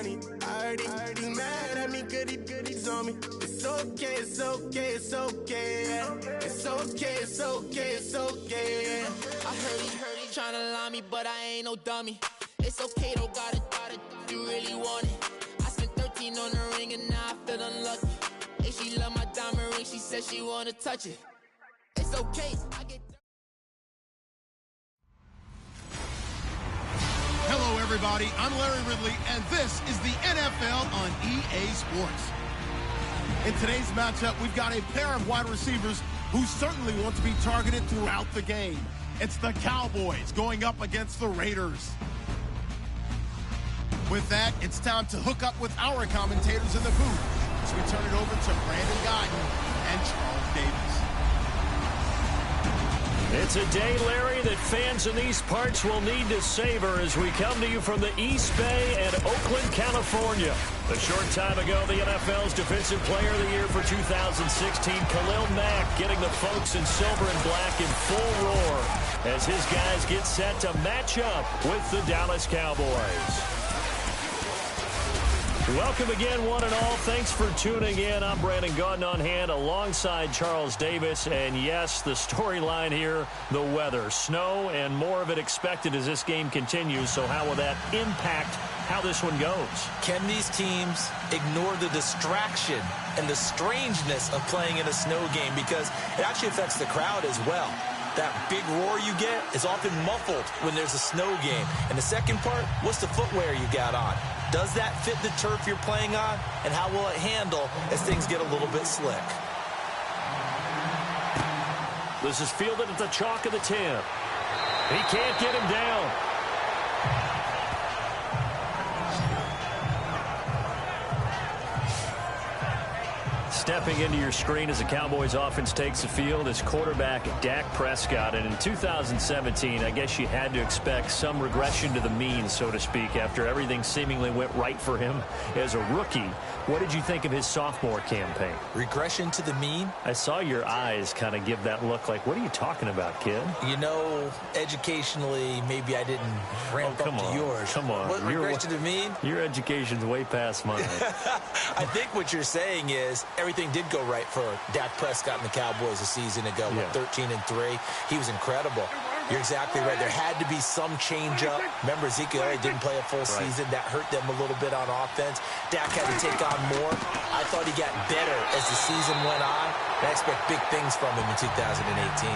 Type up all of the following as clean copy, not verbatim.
money. I heard he's mad at me, goodies on me. It's okay, it's okay, it's okay, yeah. It's okay, it's okay, it's okay, yeah. I heard he tryna lie me, but I ain't no dummy. It's okay, though, got it, you really want it. I spent 13 on the ring and now I feel unlucky. Hey, she love my diamond ring, she said she wanna touch it. It's okay, I get... Hello, everybody. I'm Larry Ridley, and this is the NFL on EA Sports. In today's matchup, we've got a pair of wide receivers who certainly want to be targeted throughout the game. It's the Cowboys going up against the Raiders. With that, it's time to hook up with our commentators in the booth as we turn it over to Brandon Guyton and Charles Davis. It's a day, Larry, that fans in these parts will need to savor as we come to you from the East Bay and Oakland, California. A short time ago, the NFL's Defensive Player of the Year for 2016, Khalil Mack, getting the folks in silver and black in full roar as his guys get set to match up with the Dallas Cowboys. Welcome again, one and all. Thanks for tuning in. I'm Brandon Guyton on hand alongside Charles Davis. And yes, the storyline here, the weather. Snow and more of it expected as this game continues. So how will that impact how this one goes? Can these teams ignore the distraction and the strangeness of playing in a snow game? Because it actually affects the crowd as well. That big roar you get is often muffled when there's a snow game. And the second part, what's the footwear you got on? Does that fit the turf you're playing on? And how will it handle as things get a little bit slick? This is fielded at the chalk of the 10. He can't get him down. Stepping into your screen as the Cowboys offense takes the field is quarterback Dak Prescott. And in 2017, I guess you had to expect some regression to the mean, so to speak, after everything seemingly went right for him as a rookie. What did you think of his sophomore campaign? Regression to the mean? I saw your eyes kind of give that look like, what are you talking about, kid? You know, educationally, maybe I didn't ramp up to yours. Come on. What regression to the mean? Your education's way past mine. I think what you're saying is everything did go right for Dak Prescott and the Cowboys a season ago. Yeah. 13-3. He was incredible. You're exactly right. There had to be some change-up. Remember, Ezekiel didn't play a full season. That hurt them a little bit on offense. Dak had to take on more. I thought he got better as the season went on. I expect big things from him in 2018.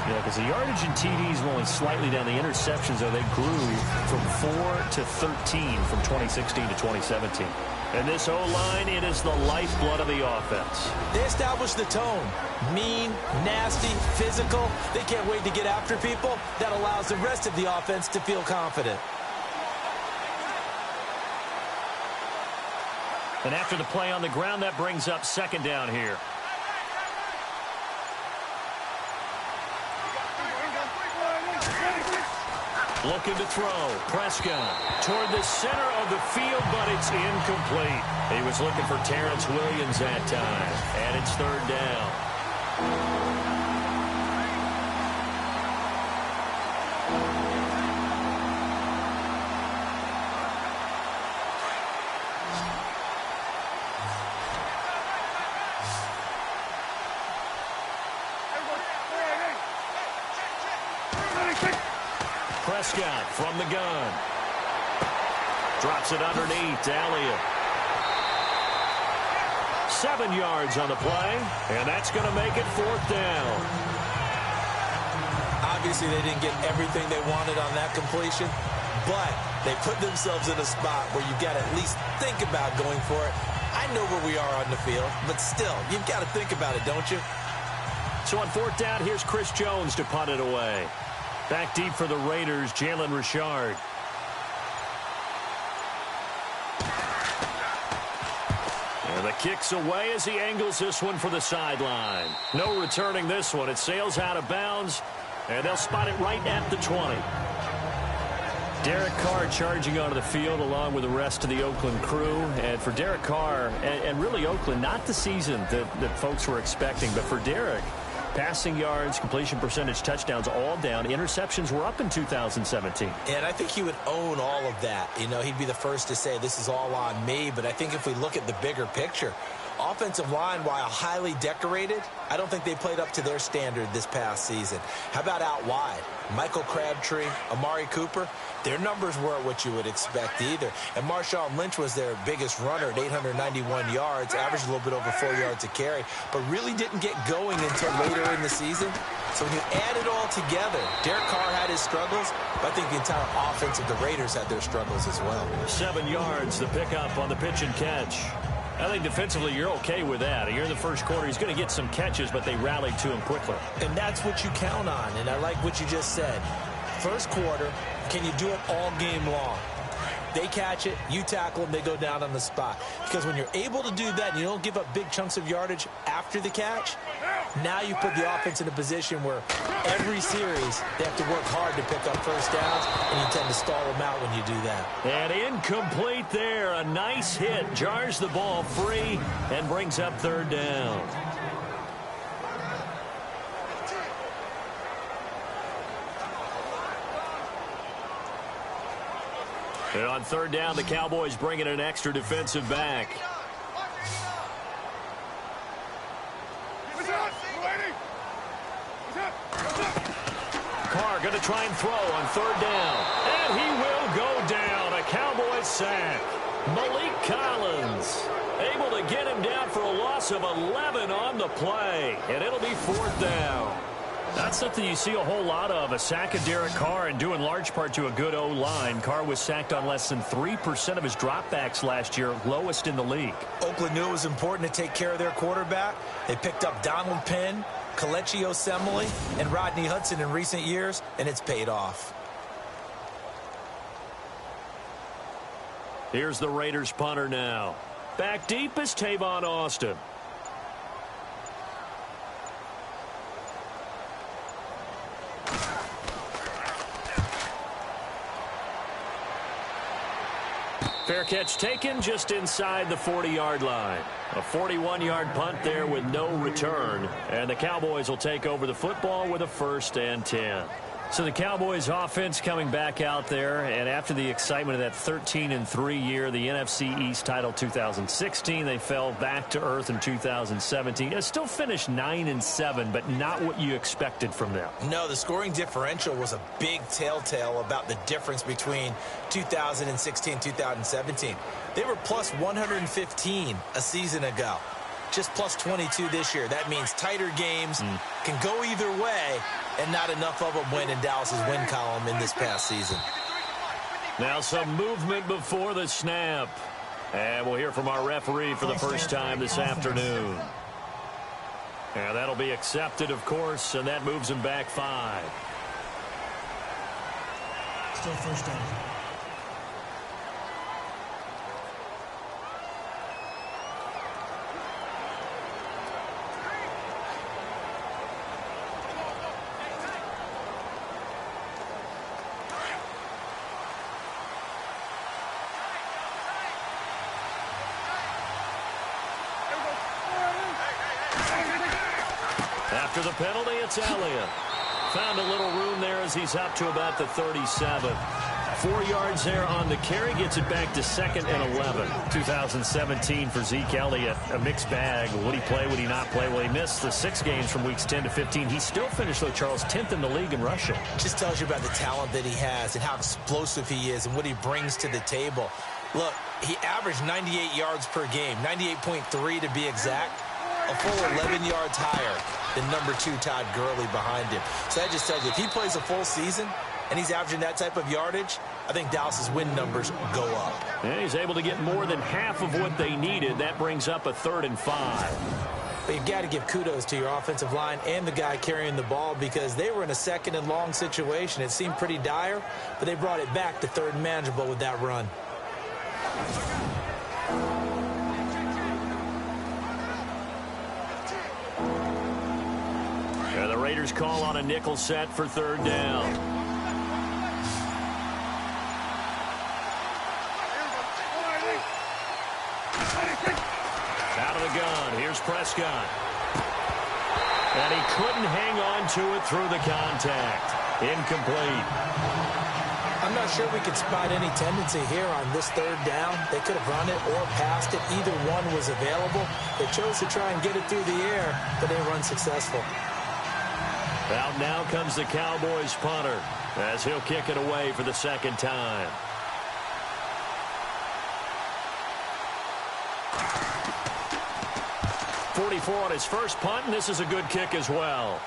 Yeah, because the yardage and TDs were only slightly down. The interceptions, though, they grew from 4 to 13 from 2016 to 2017. And this O-line, it is the lifeblood of the offense. They established the tone. Mean, nasty, physical. They can't wait to get after people. That allows the rest of the offense to feel confident. And after the play on the ground, that brings up second down here. Looking to throw. Prescott toward the center of the field, but it's incomplete. He was looking for Terrence Williams that time. And it's third down. Prescott from the gun. Drops it underneath. Elliott. 7 yards on the play, and that's going to make it fourth down. Obviously, they didn't get everything they wanted on that completion, but they put themselves in a spot where you've got to at least think about going for it. I know where we are on the field, but still, you've got to think about it, don't you? So on fourth down, here's Chris Jones to punt it away. Back deep for the Raiders, Jalen Richard. And the kick's away as he angles this one for the sideline. No returning this one. It sails out of bounds, and they'll spot it right at the 20. Derek Carr charging onto the field along with the rest of the Oakland crew. And for Derek Carr, and really Oakland, not the season that folks were expecting, but for Derek, Passing yards, completion percentage, touchdowns, all down. Interceptions were up in 2017. And I think he would own all of that. You know, he'd be the first to say this is all on me. But I think if we look at the bigger picture, offensive line, while highly decorated, I don't think they played up to their standard this past season. How about out wide? Michael Crabtree, Amari Cooper, their numbers weren't what you would expect either. And Marshawn Lynch was their biggest runner at 891 yards, averaged a little bit over 4 yards a carry, but really didn't get going until later in the season. So when you add it all together, Derek Carr had his struggles, but I think the entire offense of the Raiders had their struggles as well. 7 yards, the pickup on the pitch and catch. I think defensively you're okay with that. You're in the first quarter. He's going to get some catches, but they rallied to him quickly. And that's what you count on, and I like what you just said. First quarter, can you do it all game long? They catch it, you tackle them, they go down on the spot. Because when you're able to do that and you don't give up big chunks of yardage after the catch, now you put the offense in a position where every series they have to work hard to pick up first downs, and you tend to stall them out when you do that. And incomplete there. A nice hit. Jars the ball free and brings up third down. And on third down, the Cowboys bring in an extra defensive back. Carr going to try and throw on third down. And he will go down. A Cowboys sack. Malik Collins able to get him down for a loss of 11 on the play. And it'll be fourth down. That's something you see a whole lot of, a sack of Derek Carr, and due in large part to a good O-line. Carr was sacked on less than 3% of his dropbacks last year, lowest in the league. Oakland knew it was important to take care of their quarterback. They picked up Donald Penn, Kelechi Osemele, and Rodney Hudson in recent years, and it's paid off. Here's the Raiders punter now. Back deep is Tavon Austin. Fair catch taken just inside the 40-yard line. A 41-yard punt there with no return. And the Cowboys will take over the football with a 1st and 10. So the Cowboys offense coming back out there, and after the excitement of that 13-3 year, the NFC East title 2016, they fell back to earth in 2017. It still finished 9-7, but not what you expected from them. No, the scoring differential was a big telltale about the difference between 2016 and 2017. They were plus 115 a season ago. Just plus 22 this year. That means tighter games can go either way, and not enough of them win in Dallas's win column in this past season. Now some movement before the snap. And we'll hear from our referee for the first time this afternoon. And that'll be accepted, of course, and that moves him back 5. Still first down. After the penalty, it's Elliott. Found a little room there as he's up to about the 37. 4 yards there on the carry, gets it back to 2nd and 11. 2017 for Zeke Elliott, a mixed bag. Would he play, would he not play? Well, he missed the 6 games from weeks 10 to 15. He still finished, though, Charles, 10th in the league in rushing. Just tells you about the talent that he has and how explosive he is and what he brings to the table. Look, he averaged 98 yards per game, 98.3 to be exact, a full 11 yards higher than number 2 Todd Gurley behind him. So that just tells you, if he plays a full season and he's averaging that type of yardage, I think Dallas's win numbers go up. And he's able to get more than half of what they needed. That brings up a 3rd and 5. But you've got to give kudos to your offensive line and the guy carrying the ball, because they were in a 2nd and long situation. It seemed pretty dire, but they brought it back to 3rd and manageable with that run. And the Raiders call on a nickel set for 3rd down. Out of the gun. Here's Prescott. And he couldn't hang on to it through the contact. Incomplete. I'm not sure we could spot any tendency here on this third down. They could have run it or passed it. Either one was available. They chose to try and get it through the air, but they were unsuccessful. Out now comes the Cowboys punter as he'll kick it away for the second time. .44 on his first punt, and this is a good kick as well.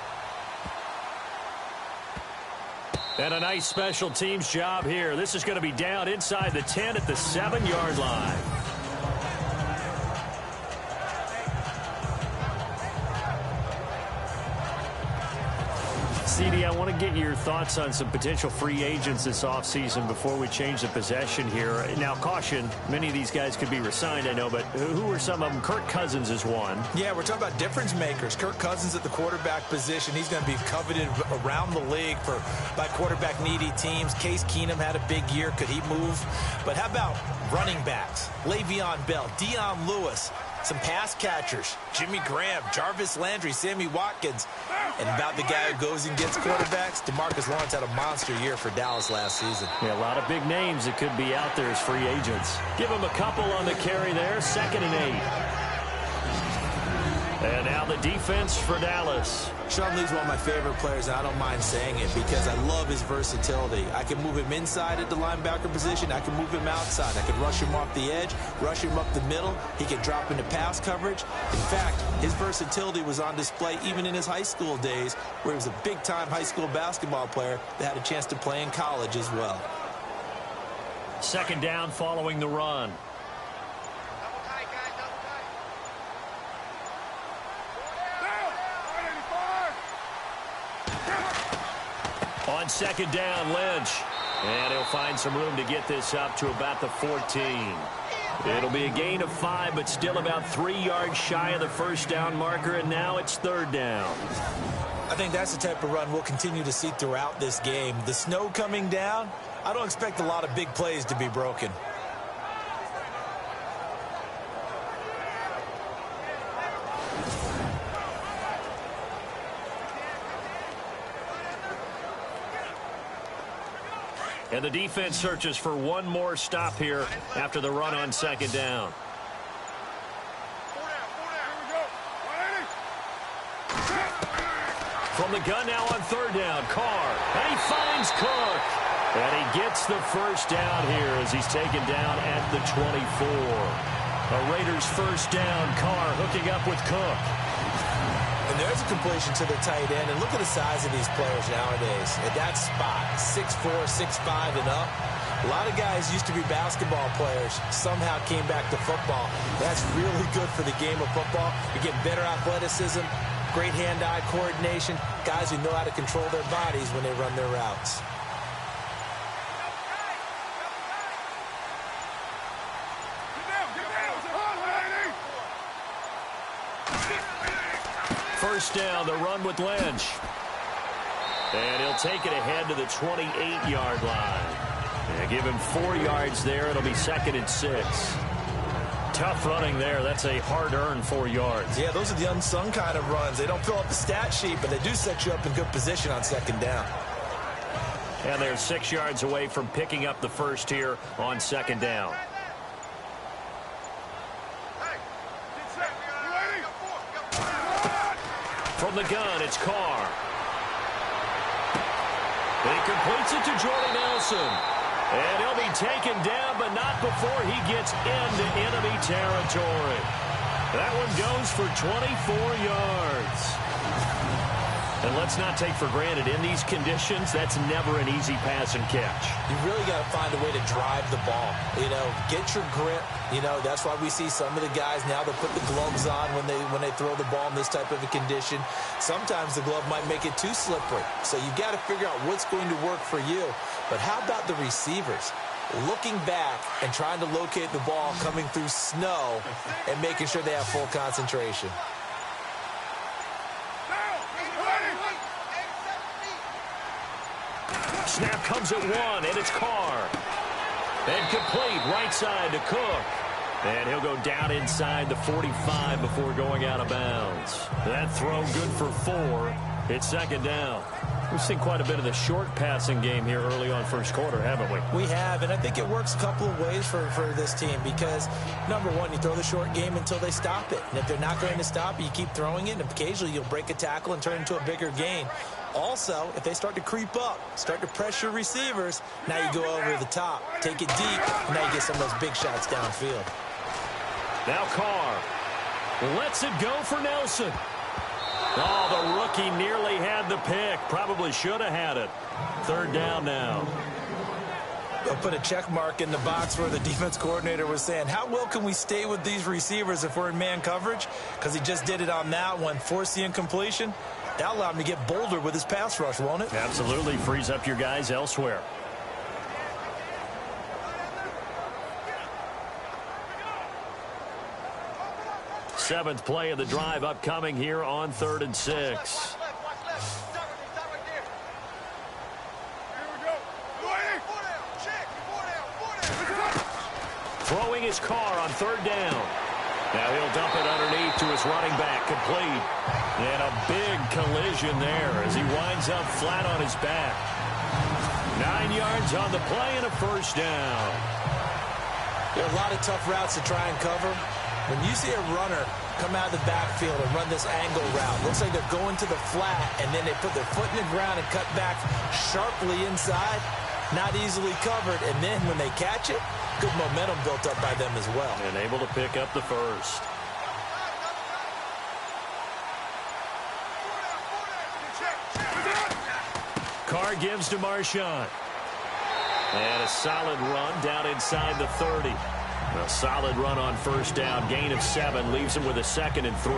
And a nice special teams job here. This is going to be down inside the 10 at the 7-yard line. CD, I want to get your thoughts on some potential free agents this offseason before we change the possession here. Now, caution, many of these guys could be re-signed, I know, but who are some of them? Kirk Cousins is one. Yeah, we're talking about difference makers. Kirk Cousins at the quarterback position. He's going to be coveted around the league by quarterback-needy teams. Case Keenum had a big year. Could he move? But how about running backs? Le'Veon Bell, Dion Lewis, some pass catchers, Jimmy Graham, Jarvis Landry, Sammy Watkins. And about the guy who goes and gets quarterbacks, DeMarcus Lawrence had a monster year for Dallas last season. Yeah, a lot of big names that could be out there as free agents. Give him a couple on the carry there, 2nd and 8. And now the defense for Dallas. Sean Lee's one of my favorite players, and I don't mind saying it because I love his versatility. I can move him inside at the linebacker position. I can move him outside. I can rush him off the edge, rush him up the middle. He can drop into pass coverage. In fact, his versatility was on display even in his high school days, where he was a big-time high school basketball player that had a chance to play in college as well. 2nd down following the run. On 2nd down, Lynch. And he'll find some room to get this up to about the 14. It'll be a gain of 5, but still about 3 yards shy of the first down marker, and now it's 3rd down. I think that's the type of run we'll continue to see throughout this game. The snow coming down, I don't expect a lot of big plays to be broken. And the defense searches for one more stop here after the run on 2nd down. From the gun now on 3rd down, Carr. And he finds Cook. And he gets the first down here as he's taken down at the 24. A Raiders first down, Carr hooking up with Cook. And there's a completion to the tight end. And look at the size of these players nowadays. At that spot, 6'4", 6'5", and up. A lot of guys used to be basketball players, somehow came back to football. That's really good for the game of football. You're getting better athleticism, great hand-eye coordination, guys who know how to control their bodies when they run their routes. First down, the run with Lynch. And he'll take it ahead to the 28-yard line. And give him 4 yards there. It'll be 2nd and 6. Tough running there. That's a hard-earned 4 yards. Yeah, those are the unsung kind of runs. They don't fill up the stat sheet, but they do set you up in good position on 2nd down. And they're 6 yards away from picking up the first here on 2nd down. From the gun, it's Carr. He completes it to Jordy Nelson. And he'll be taken down, but not before he gets into enemy territory. That one goes for 24 yards. And let's not take for granted, in these conditions, that's never an easy pass and catch. You really got to find a way to drive the ball. You know, get your grip. You know, that's why we see some of the guys now that put the gloves on when they throw the ball in this type of a condition. Sometimes the glove might make it too slippery. So you got to figure out what's going to work for you. But how about the receivers? Looking back and trying to locate the ball coming through snow and making sure they have full concentration. Snap comes at 1, and it's Carr. And complete right side to Cook. And he'll go down inside the 45 before going out of bounds. That throw good for 4. It's second down. We've seen quite a bit of the short passing game here early on first quarter, haven't we? We have, and I think it works a couple of ways for this team because, number one, you throw the short game until they stop it. And if they're not going to stop it, you keep throwing it, and occasionally you'll break a tackle and turn it into a bigger gain. Also, if they start to creep up, start to pressure receivers, now you go over the top, take it deep, and now you get some of those big shots downfield. Now Carr lets it go for Nelson. Oh, the rookie nearly had the pick. Probably should have had it. Third down now. They'll put a check mark in the box where the defense coordinator was saying, how well can we stay with these receivers if we're in man coverage? Because he just did it on that one, forced the incompletion. That allowed him to get bolder with his pass rush, won't it? Absolutely. Frees up your guys elsewhere. Seventh play of the drive upcoming here on 3rd and 6. Throwing his Carr on 3rd down. Now he'll dump it underneath to his running back, complete. And a big collision there as he winds up flat on his back. 9 yards on the play and a first down. There are a lot of tough routes to try and cover. When you see a runner come out of the backfield and run this angle route, looks like they're going to the flat, and then they put their foot in the ground and cut back sharply inside, not easily covered. And then when they catch it, good momentum built up by them as well. And able to pick up the first. Carr gives to Marshawn. And a solid run down inside the 30. A solid run on first down. Gain of 7 leaves him with a 2nd and 3.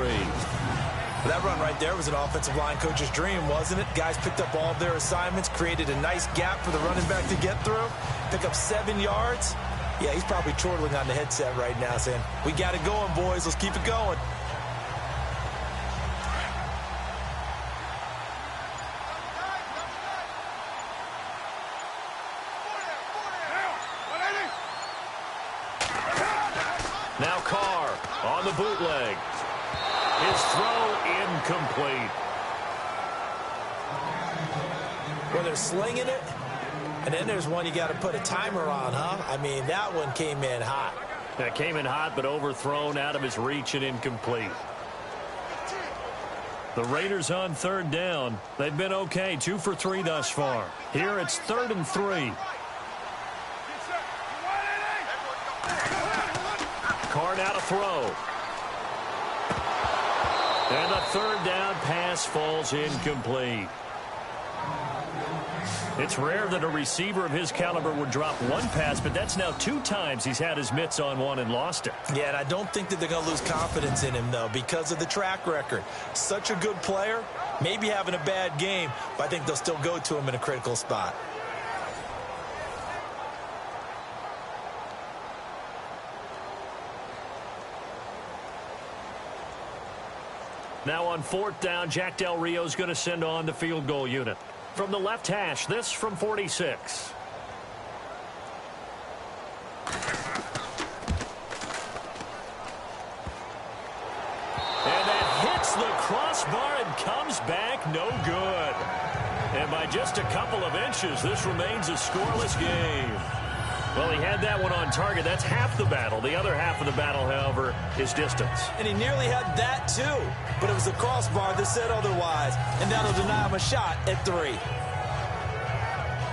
That run right there was an offensive line coach's dream, wasn't it? Guys picked up all of their assignments, created a nice gap for the running back to get through, pick up 7 yards. Yeah, he's probably chortling on the headset right now saying, we got it going, boys. Let's keep it going. Now Carr on the bootleg. His throw incomplete. Well, they're slinging it, and then there's one you got to put a timer on, huh? I mean, that one came in hot. That came in hot, but overthrown out of his reach and incomplete. The Raiders on 3rd down. They've been okay, 2 for 3 thus far. Here it's 3rd and 3. Carr now to throw. And the 3rd down pass falls incomplete. It's rare that a receiver of his caliber would drop one pass, but that's now 2 times he's had his mitts on one and lost it. Yeah, and I don't think that they're going to lose confidence in him, though, because of the track record. Such a good player, maybe having a bad game, but I think they'll still go to him in a critical spot. Now on 4th down, Jack Del Rio's going to send on the field goal unit. From the left hash, this from 46. And that hits the crossbar and comes back no good. And by just a couple of inches, this remains a scoreless game. Well, he had that one on target. That's half the battle. The other half of the battle, however, is distance. And he nearly had that, too. But it was the crossbar that said otherwise. And that'll deny him a shot at 3.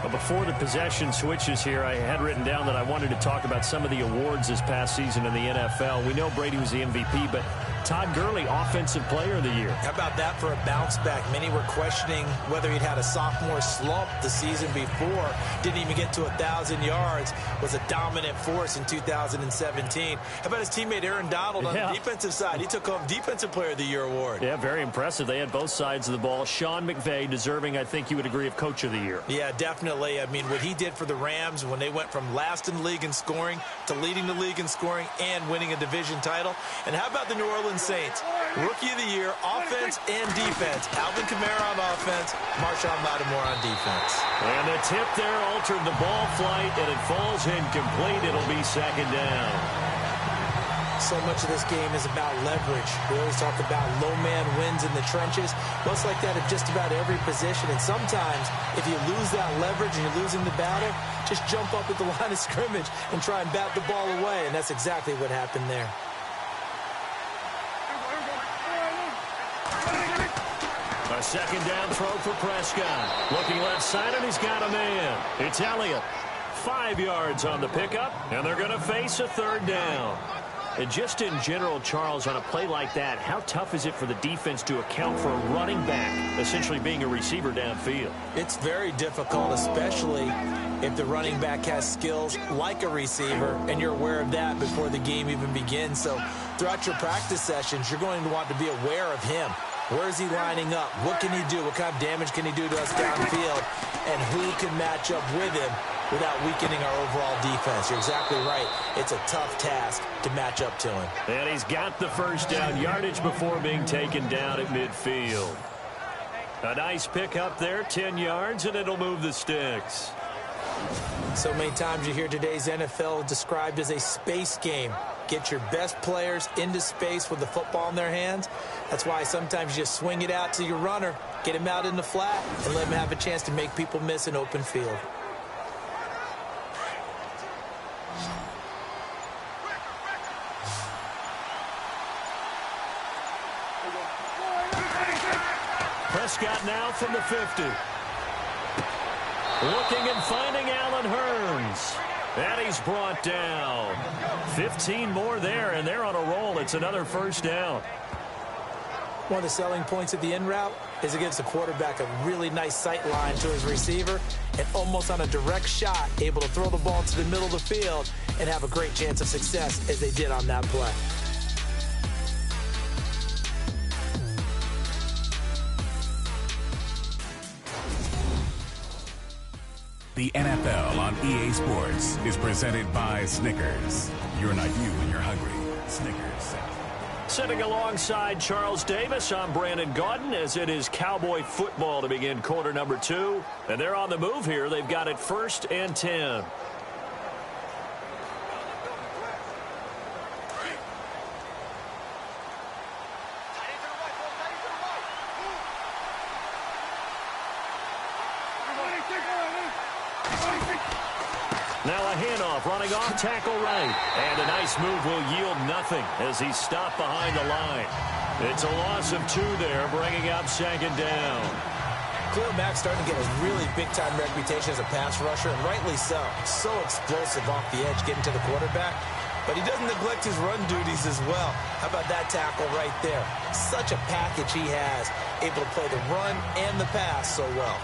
Well, before the possession switches here, I had written down that I wanted to talk about some of the awards this past season in the NFL. We know Brady was the MVP, but Todd Gurley, Offensive Player of the Year. How about that for a bounce back? Many were questioning whether he'd had a sophomore slump the season before. Didn't even get to 1,000 yards. Was a dominant force in 2017. How about his teammate Aaron Donald on the defensive side? He took home Defensive Player of the Year award. Yeah, very impressive. They had both sides of the ball. Sean McVay deserving, I think you would agree, of Coach of the Year. Yeah, definitely. I mean, what he did for the Rams when they went from last in the league in scoring to leading the league in scoring and winning a division title. And how about the New Orleans Saints? Rookie of the Year, offense and defense. Alvin Kamara on offense, Marshawn Lattimore on defense. And the tip there altered the ball flight, and it falls incomplete. It'll be 2nd down. so much of this game is about leverage. We always talk about low man wins in the trenches. Well, it's like that at just about every position. And sometimes, if you lose that leverage and you're losing the battle, just jump up at the line of scrimmage and try and bat the ball away. And that's exactly what happened there. A second down throw for Prescott. Looking left side, and he's got a man. It's Elliott. 5 yards on the pickup, and they're going to face a third down. And just in general, Charles, on a play like that, how tough is it for the defense to account for a running back essentially being a receiver downfield? It's very difficult, especially if the running back has skills like a receiver, and you're aware of that before the game even begins. So throughout your practice sessions, you're going to want to be aware of him. Where is he lining up? What can he do? What kind of damage can he do to us downfield? And who can match up with him without weakening our overall defense? You're exactly right. It's a tough task to match up to him. And he's got the first down yardage before being taken down at midfield. A nice pick up there, 10 yards, and it'll move the sticks. So many times you hear today's NFL described as a space game. Get your best players into space with the football in their hands. That's why sometimes you just swing it out to your runner, get him out in the flat, and let him have a chance to make people miss an open field. Prescott now from the 50. Looking and finding Allen Hurns. And he's brought down. 15 more there, and they're on a roll. It's another first down. One of the selling points of the in route is it gives the quarterback a really nice sight line to his receiver and almost on a direct shot able to throw the ball to the middle of the field and have a great chance of success as they did on that play. The NFL on EA Sports is presented by Snickers. You're not you when you're hungry. Snickers. Sitting alongside Charles Davis, I'm Brandon Gaudin as it is Cowboy football to begin quarter number 2. And they're on the move here. They've got it 1st and 10. Now a handoff, running off, tackle right. And a nice move will yield nothing as he's stopped behind the line. It's a loss of 2 there, bringing up 2nd down. Khalil Mack's starting to get a really big-time reputation as a pass rusher, and rightly so. So explosive off the edge, getting to the quarterback. But he doesn't neglect his run duties as well. How about that tackle right there? Such a package he has, able to play the run and the pass so well.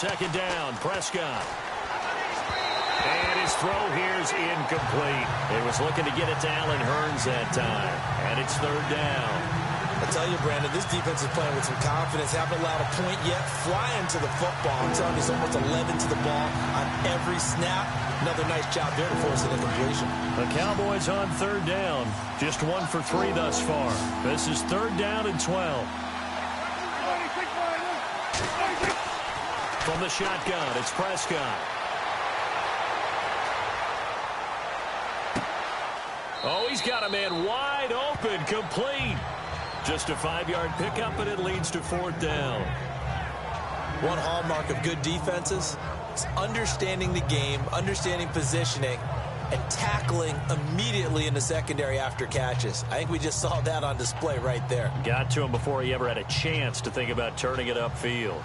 Second down, Prescott. And his throw here is incomplete. He was looking to get it to Allen Hurns that time. And it's 3rd down. I tell you, Brandon, this defense is playing with some confidence. Haven't allowed a point yet. Flying to the football. I'm telling you, it's almost 11 to the ball on every snap. Another nice job there to force an incompletion. The Cowboys on 3rd down. Just 1 for 3 thus far. This is 3rd down and 12. From the shotgun, it's Prescott. Oh, he's got a man wide open, complete. Just a 5-yard pickup, and it leads to 4th down. One hallmark of good defenses is understanding the game, understanding positioning, and tackling immediately in the secondary after catches. I think we just saw that on display right there. Got to him before he ever had a chance to think about turning it upfield.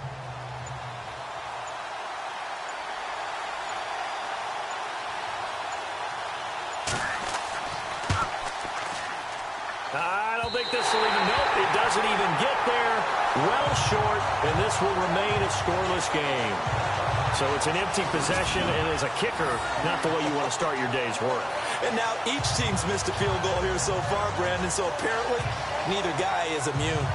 I don't think this will even, nope, it doesn't even get there. Well short, and this will remain a scoreless game. So it's an empty possession, and as a kicker, not the way you want to start your day's work. And now each team's missed a field goal here so far, Brandon, so apparently neither guy is immune.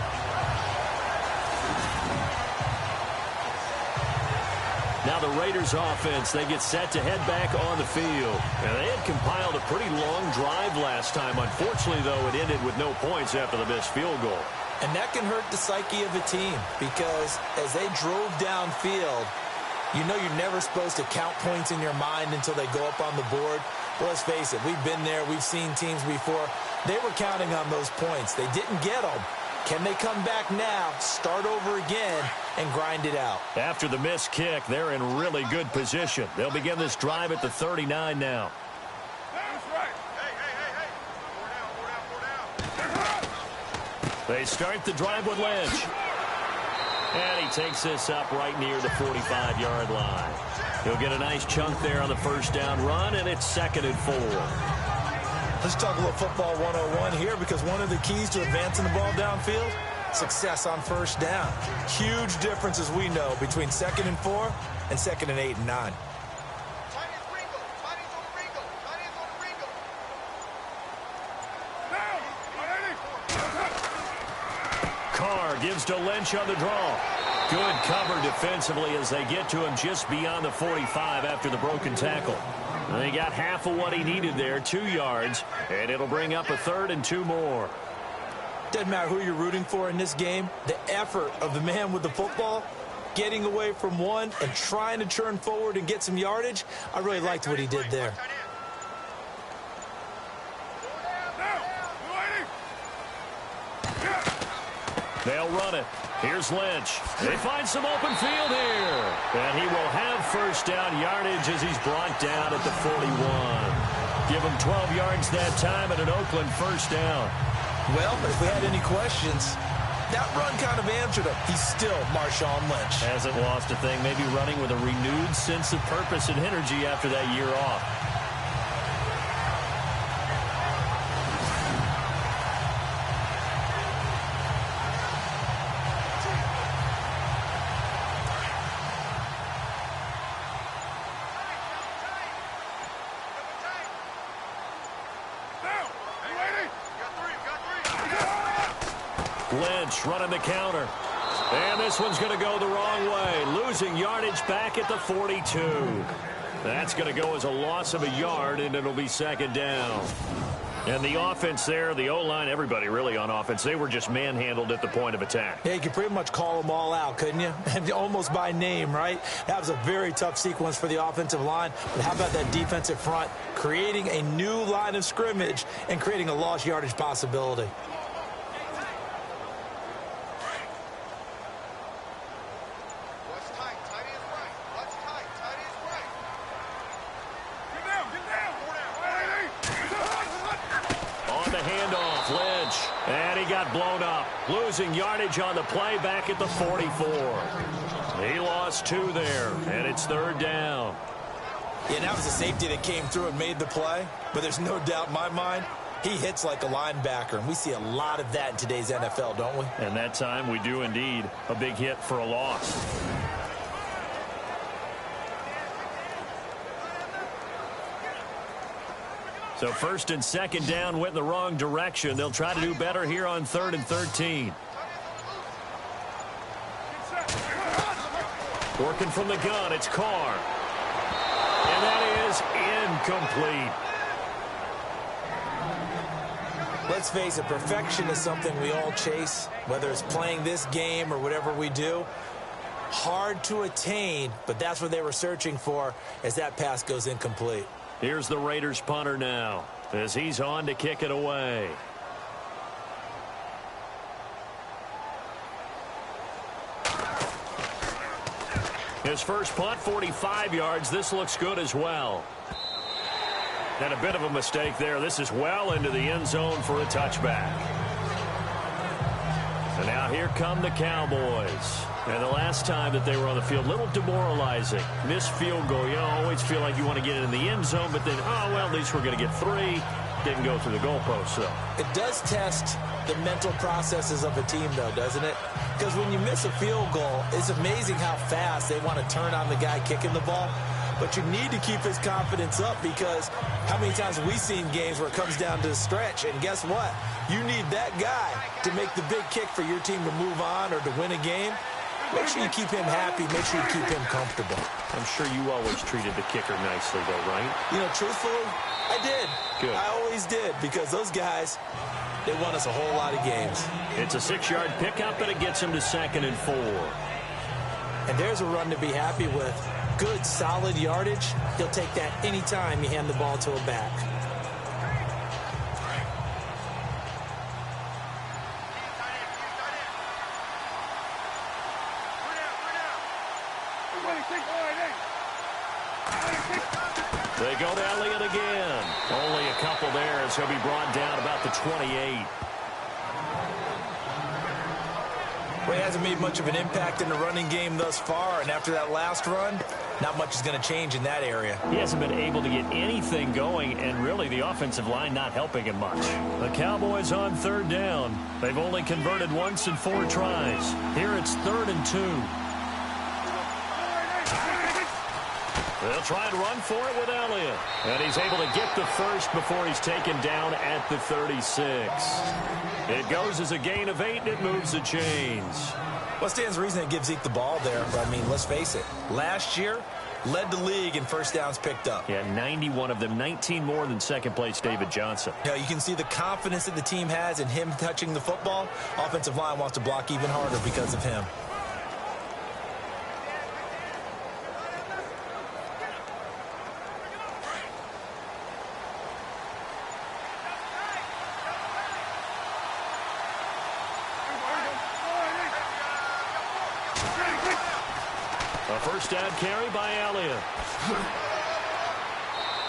Now the Raiders offense, they get set to head back on the field. And they had compiled a pretty long drive last time. Unfortunately, though, it ended with no points after the missed field goal. And that can hurt the psyche of a team because as they drove downfield, you know you're never supposed to count points in your mind until they go up on the board. Well, let's face it, we've been there. We've seen teams before. They were counting on those points. They didn't get them. Can they come back now, start over again, and grind it out? After the missed kick, they're in really good position. They'll begin this drive at the 39 now. They start the drive with Lynch. And he takes this up right near the 45-yard line. He'll get a nice chunk there on the first down run, and it's 2nd and 4. Let's talk a little football 101 here because one of the keys to advancing the ball downfield, success on first down. Huge difference, as we know, between 2nd and 4 and 2nd and 8 and 9. Carr gives to Lynch on the draw. Good cover defensively as they get to him just beyond the 45 after the broken tackle. They got half of what he needed there, 2 yards, and it'll bring up a 3rd and 2 more. Doesn't matter who you're rooting for in this game. The effort of the man with the football, getting away from one and trying to turn forward and get some yardage, I really liked what he did there. They'll run it. Here's Lynch. They find some open field here. And he will have first down yardage as he's brought down at the 41. Give him 12 yards that time and an Oakland first down. Well, if we had any questions, that run kind of answered him. He's still Marshawn Lynch. Hasn't lost a thing. Maybe running with a renewed sense of purpose and energy after that year off. Lynch running the counter. And this one's going to go the wrong way. Losing yardage back at the 42. That's going to go as a loss of a yard, and it'll be 2nd down. And the offense there, the O-line, everybody really on offense, they were just manhandled at the point of attack. Yeah, you could pretty much call them all out, couldn't you? Almost by name, right? That was a very tough sequence for the offensive line. But how about that defensive front, creating a new line of scrimmage and creating a lost yardage possibility? And he got blown up. Losing yardage on the play back at the 44. He lost 2 there, and it's 3rd down. Yeah, that was a safety that came through and made the play. But there's no doubt in my mind, he hits like a linebacker. And we see a lot of that in today's NFL, don't we? And that time we do indeed. A big hit for a loss. So 1st and 2nd down went in the wrong direction. They'll try to do better here on 3rd and 13. Working from the gun, it's Carr. And that is incomplete. Let's face it, perfection is something we all chase, whether it's playing this game or whatever we do. Hard to attain, but that's what they were searching for as that pass goes incomplete. Here's the Raiders punter now as he's on to kick it away. His first punt, 45 yards. This looks good as well. And a bit of a mistake there. This is well into the end zone for a touchback. And now here come the Cowboys. And the last time that they were on the field, a little demoralizing. Missed field goal. You always feel like you want to get it in the end zone, but then, oh, well, at least we're going to get 3. Didn't go through the goalpost, so. It does test the mental processes of a team, though, doesn't it? Because when you miss a field goal, it's amazing how fast they want to turn on the guy kicking the ball. But you need to keep his confidence up because how many times have we seen games where it comes down to the stretch, and guess what? You need that guy to make the big kick for your team to move on or to win a game. Make sure you keep him happy. Make sure you keep him comfortable. I'm sure you always treated the kicker nicely, though, right? You know, truthfully, I did. Good. I always did, because those guys, they won us a whole lot of games. It's a 6-yard pickup, and it gets him to 2nd and 4. And there's a run to be happy with. Good, solid yardage. He'll take that anytime you hand the ball to a back. They go to Elliott again. Only a couple there as he'll be brought down about the 28. Well, he hasn't made much of an impact in the running game thus far, and after that last run, not much is going to change in that area. He hasn't been able to get anything going, and really the offensive line not helping him much. The Cowboys on 3rd down. They've only converted once in 4 tries. Here it's 3rd and 2. They'll try and run for it with Elliott. And he's able to get the first before he's taken down at the 36. It goes as a gain of 8, and it moves the chains. What stands to reason it gives Zeke the ball there? But I mean, let's face it. Last year, led the league in first downs picked up. Yeah, 91 of them, 19 more than second-place David Johnson. You know, you can see the confidence that the team has in him touching the football. Offensive line wants to block even harder because of him. A first down carry by Elliott.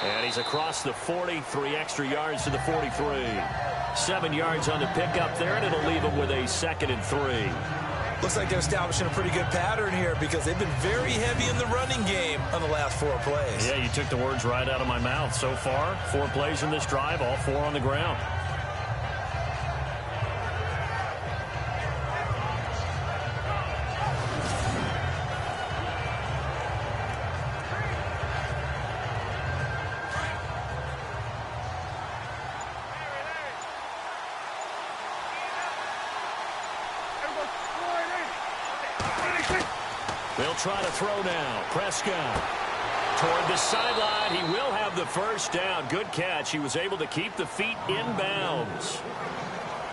And he's across the 40, 3 extra yards to the 43. 7 yards on the pickup there, and it'll leave him with a 2nd and 3. Looks like they're establishing a pretty good pattern here because they've been very heavy in the running game on the last 4 plays. Yeah, you took the words right out of my mouth. So far, 4 plays in this drive, all 4 on the ground. They'll try to throw now. Prescott toward the sideline. He will have the first down. Good catch. He was able to keep the feet in bounds.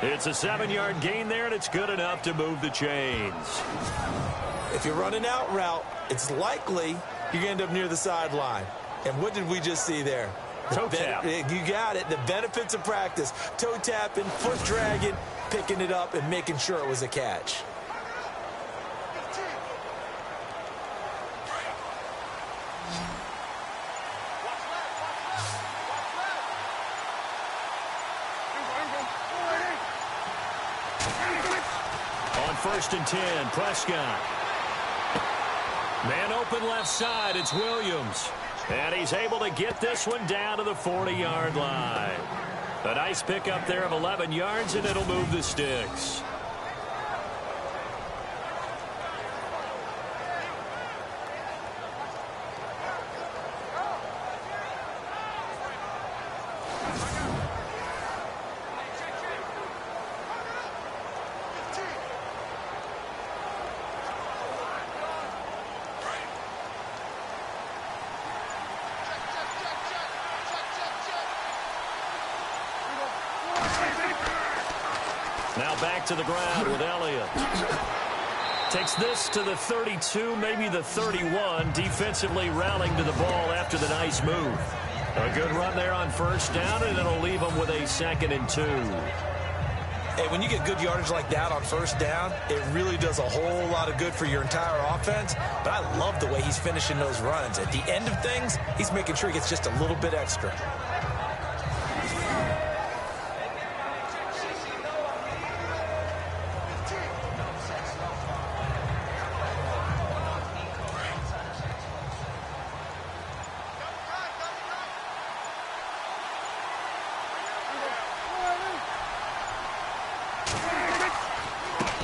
It's a 7-yard gain there, and it's good enough to move the chains. If you're running out route, it's likely you're going to end up near the sideline. And what did we just see there? Toe tap. You got it. The benefits of practice. Toe tapping, foot dragging, picking it up, and making sure it was a catch. On 1st and 10, Prescott. Man open left side, it's Williams. And he's able to get this one down to the 40-yard line. A nice pickup there of 11 yards, and it'll move the sticks. Now back to the ground with Elliott. Takes this to the 32, maybe the 31. Defensively rallying to the ball after the nice move. A good run there on 1st down, and it'll leave them with a 2nd and 2. Hey, when you get good yardage like that on 1st down, it really does a whole lot of good for your entire offense. But I love the way he's finishing those runs. At the end of things, he's making sure he gets just a little bit extra.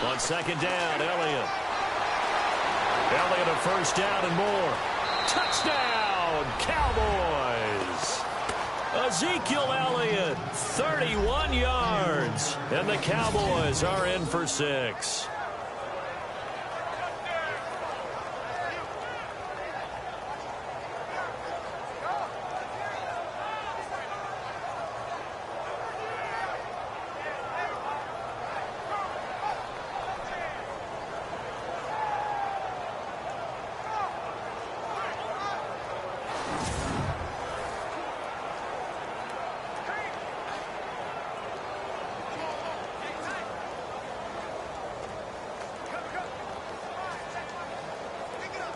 On 2nd down, Elliott. Elliott a 1st down and more. Touchdown, Cowboys! Ezekiel Elliott, 31 yards. And the Cowboys are in for 6.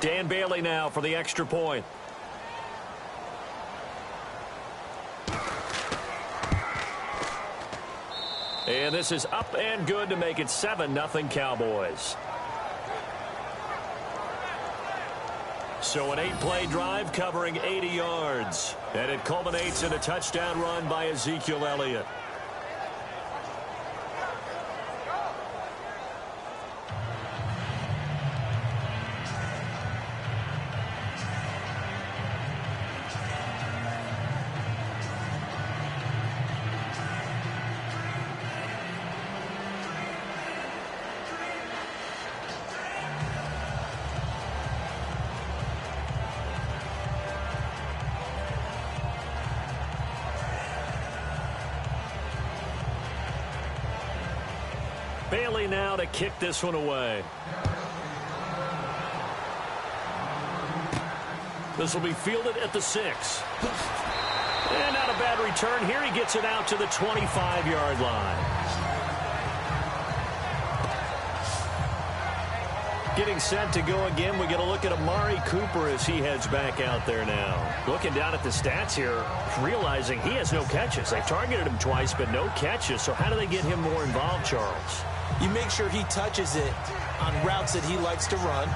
Dan Bailey now for the extra point. And this is up and good to make it 7-0 Cowboys. So an 8-play drive covering 80 yards. And it culminates in a touchdown run by Ezekiel Elliott. Bailey now to kick this one away. This will be fielded at the 6. And not a bad return here. He gets it out to the 25-yard line. Getting set to go again. We get a look at Amari Cooper as he heads back out there now. Looking down at the stats here, realizing he has no catches. They've targeted him twice, but no catches. So how do they get him more involved, Charles? You make sure he touches it on routes that he likes to run.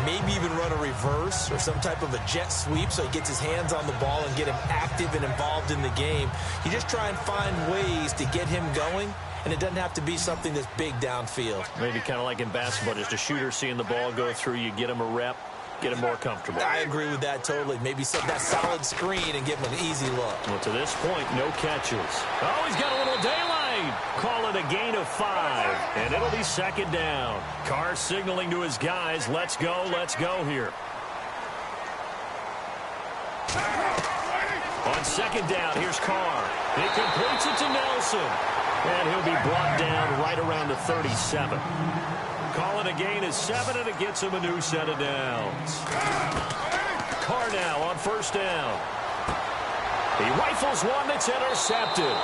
Maybe even run a reverse or some type of a jet sweep so he gets his hands on the ball and get him active and involved in the game. You just try and find ways to get him going, and it doesn't have to be something that's big downfield. Maybe kind of like in basketball, just a shooter seeing the ball go through, you get him a rep, get him more comfortable. I agree with that totally. Maybe set that solid screen and give him an easy look. Well, to this point, no catches. Oh, he's got a little daylight. Call it a gain of 5, and it'll be second down. Carr signaling to his guys, let's go here. On second down, here's Carr. He completes it to Nelson, and he'll be brought down right around the 37. Call it a gain of 7, and it gets him a new set of downs. Carr now on first down. He rifles one that's intercepted.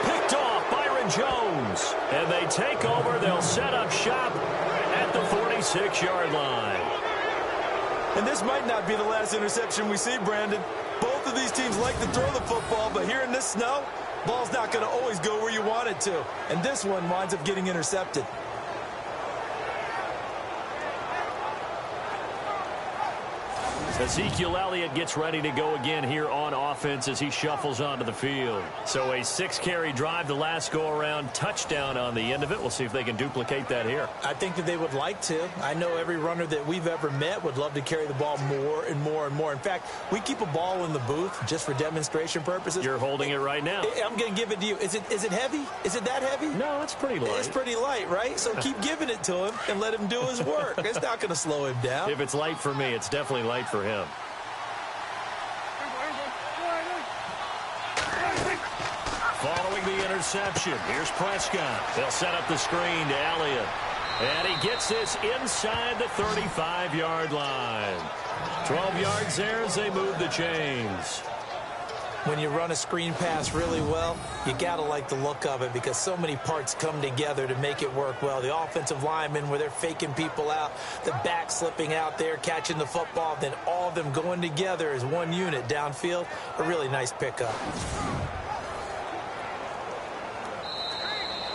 Picked off Byron Jones. And they take over. They'll set up shop at the 46-yard line. And this might not be the last interception we see, Brandon. Both of these teams like to throw the football, but here in this snow, ball's not going to always go where you want it to. And this one winds up getting intercepted. Ezekiel Elliott gets ready to go again here on offense as he shuffles onto the field. So a 6-carry drive the last go-around, touchdown on the end of it. We'll see if they can duplicate that here. I think that they would like to. I know every runner that we've ever met would love to carry the ball more and more and more. In fact, we keep a ball in the booth just for demonstration purposes. You're holding it right now. I'm going to give it to you. Is it heavy? Is it that heavy? No, it's pretty light. It's pretty light, right? So keep giving it to him and let him do his work. It's not going to slow him down. If it's light for me, it's definitely light for him. Following the interception, here's Prescott. They'll set up the screen to Elliott. And he gets this inside the 35-yard line. 12 yards there as they move the chains. When you run a screen pass really well, you got to like the look of it because so many parts come together to make it work well. The offensive linemen where they're faking people out, the back slipping out there, catching the football, then all of them going together as one unit downfield. A really nice pickup.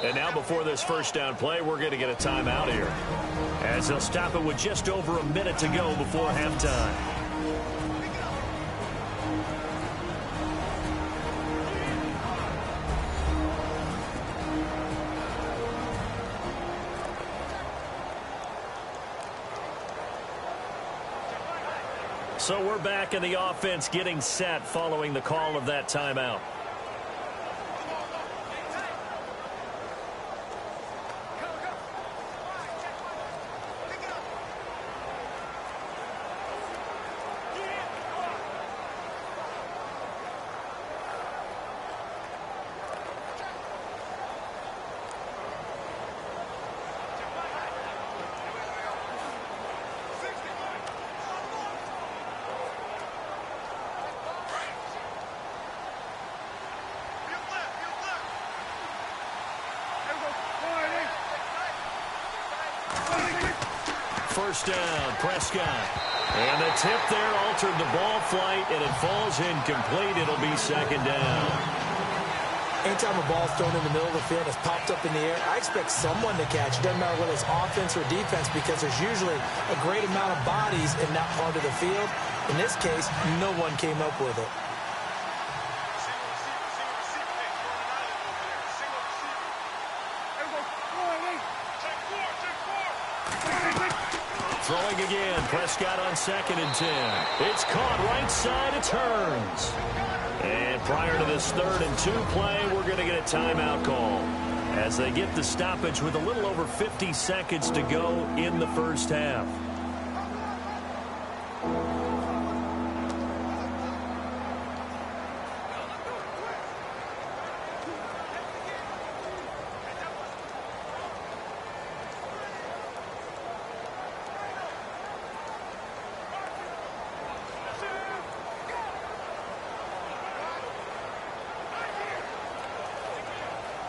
And now before this first down play, we're going to get a timeout here, as they'll stop it with just over a minute to go before halftime. So we're back in the offense getting set following the call of that timeout. first down. Prescott. And the tip there altered the ball flight, and it falls incomplete. It'll be second down. Anytime a ball's thrown in the middle of the field, it's popped up in the air, I expect someone to catch. It doesn't matter whether it's offense or defense, because there's usually a great amount of bodies in that part of the field. In this case, no one came up with it. Throwing again, Prescott on 2nd and 10. It's caught right side, it turns. And prior to this 3rd and 2 play, we're going to get a timeout call as they get the stoppage with a little over 50 seconds to go in the first half.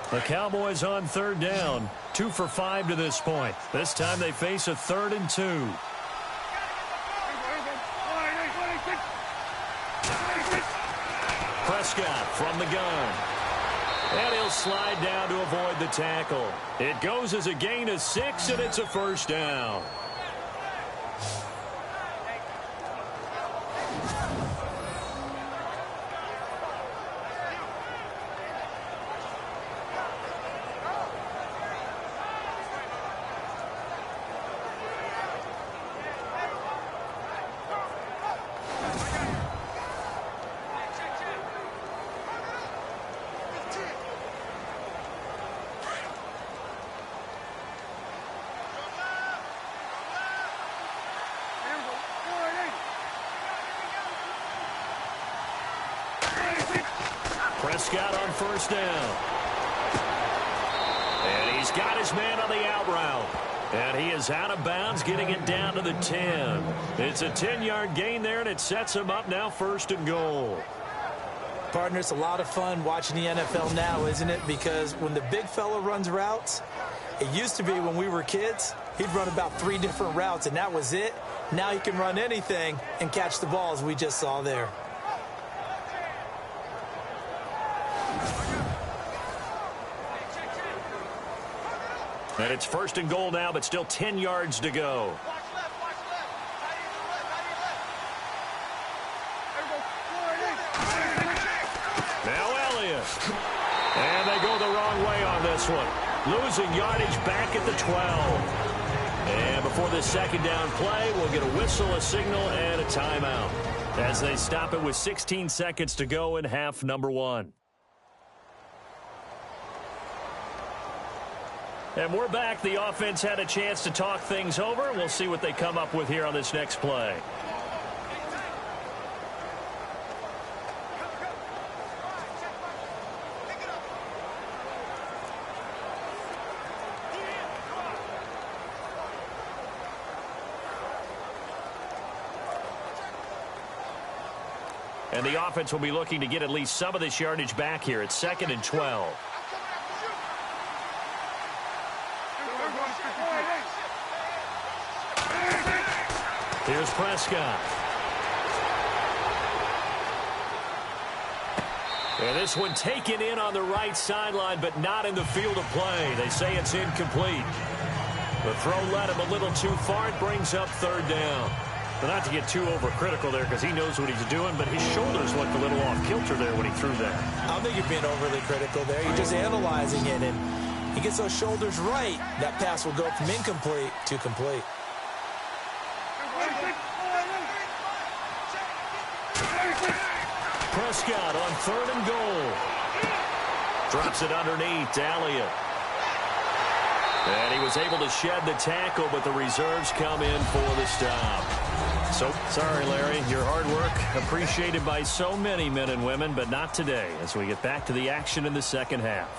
The Cowboys on 3rd down, 2 for 5 to this point. This time they face a 3rd and 2. Prescott from the gun. And he'll slide down to avoid the tackle. It goes as a gain of 6, and it's a first down. Prescott on first down. And he's got his man on the out route. And he is out of bounds, getting it down to the 10. It's a 10-yard gain there, and it sets him up now 1st and goal. Partner, it's a lot of fun watching the NFL now, isn't it? Because when the big fella runs routes, it used to be when we were kids, he'd run about 3 different routes, and that was it. Now he can run anything and catch the ball, as we just saw there. And it's 1st and goal now, but still 10 yards to go. Now Elliott. And they go the wrong way on this one. Losing yardage back at the 12. And before this 2nd down play, we'll get a whistle, a signal, and a timeout as they stop it with 16 seconds to go in half number 1. And we're back. The offense had a chance to talk things over. We'll see what they come up with here on this next play. And the offense will be looking to get at least some of this yardage back here. It's 2nd and 12. Here's Prescott. And this one taken in on the right sideline, but not in the field of play. They say it's incomplete. The throw led him a little too far. It brings up 3rd down. But not to get too overcritical there, because he knows what he's doing, but his shoulders looked a little off kilter there when he threw that. I don't think you're being overly critical there. You're just analyzing it, and he gets those shoulders right. That pass will go from incomplete to complete. Prescott on 3rd and goal. Drops it underneath to Elliott. And he was able to shed the tackle, but the reserves come in for the stop. So, sorry, Larry, your hard work appreciated by so many men and women, but not today as we get back to the action in the second half.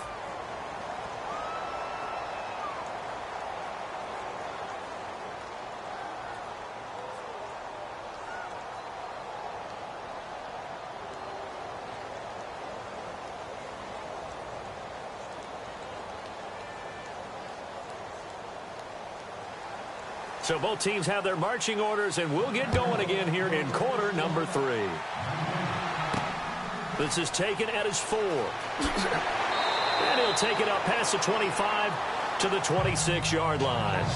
So both teams have their marching orders, and we'll get going again here in quarter number 3. This is taken at his 4. And he'll take it up past the 25 to the 26-yard line.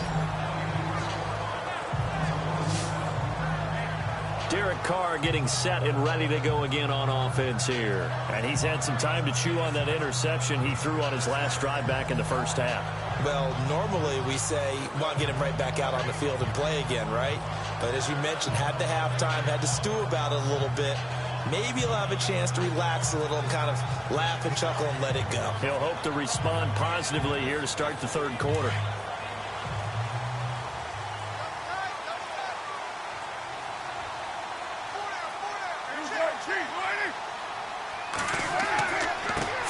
Derek Carr getting set and ready to go again on offense here. And he's had some time to chew on that interception he threw on his last drive back in the first half. Well, normally we say, well, get him right back out on the field and play again, right? But as you mentioned, had the halftime, had to stew about it a little bit. Maybe he'll have a chance to relax a little and kind of laugh and chuckle and let it go. He'll hope to respond positively here to start the third quarter.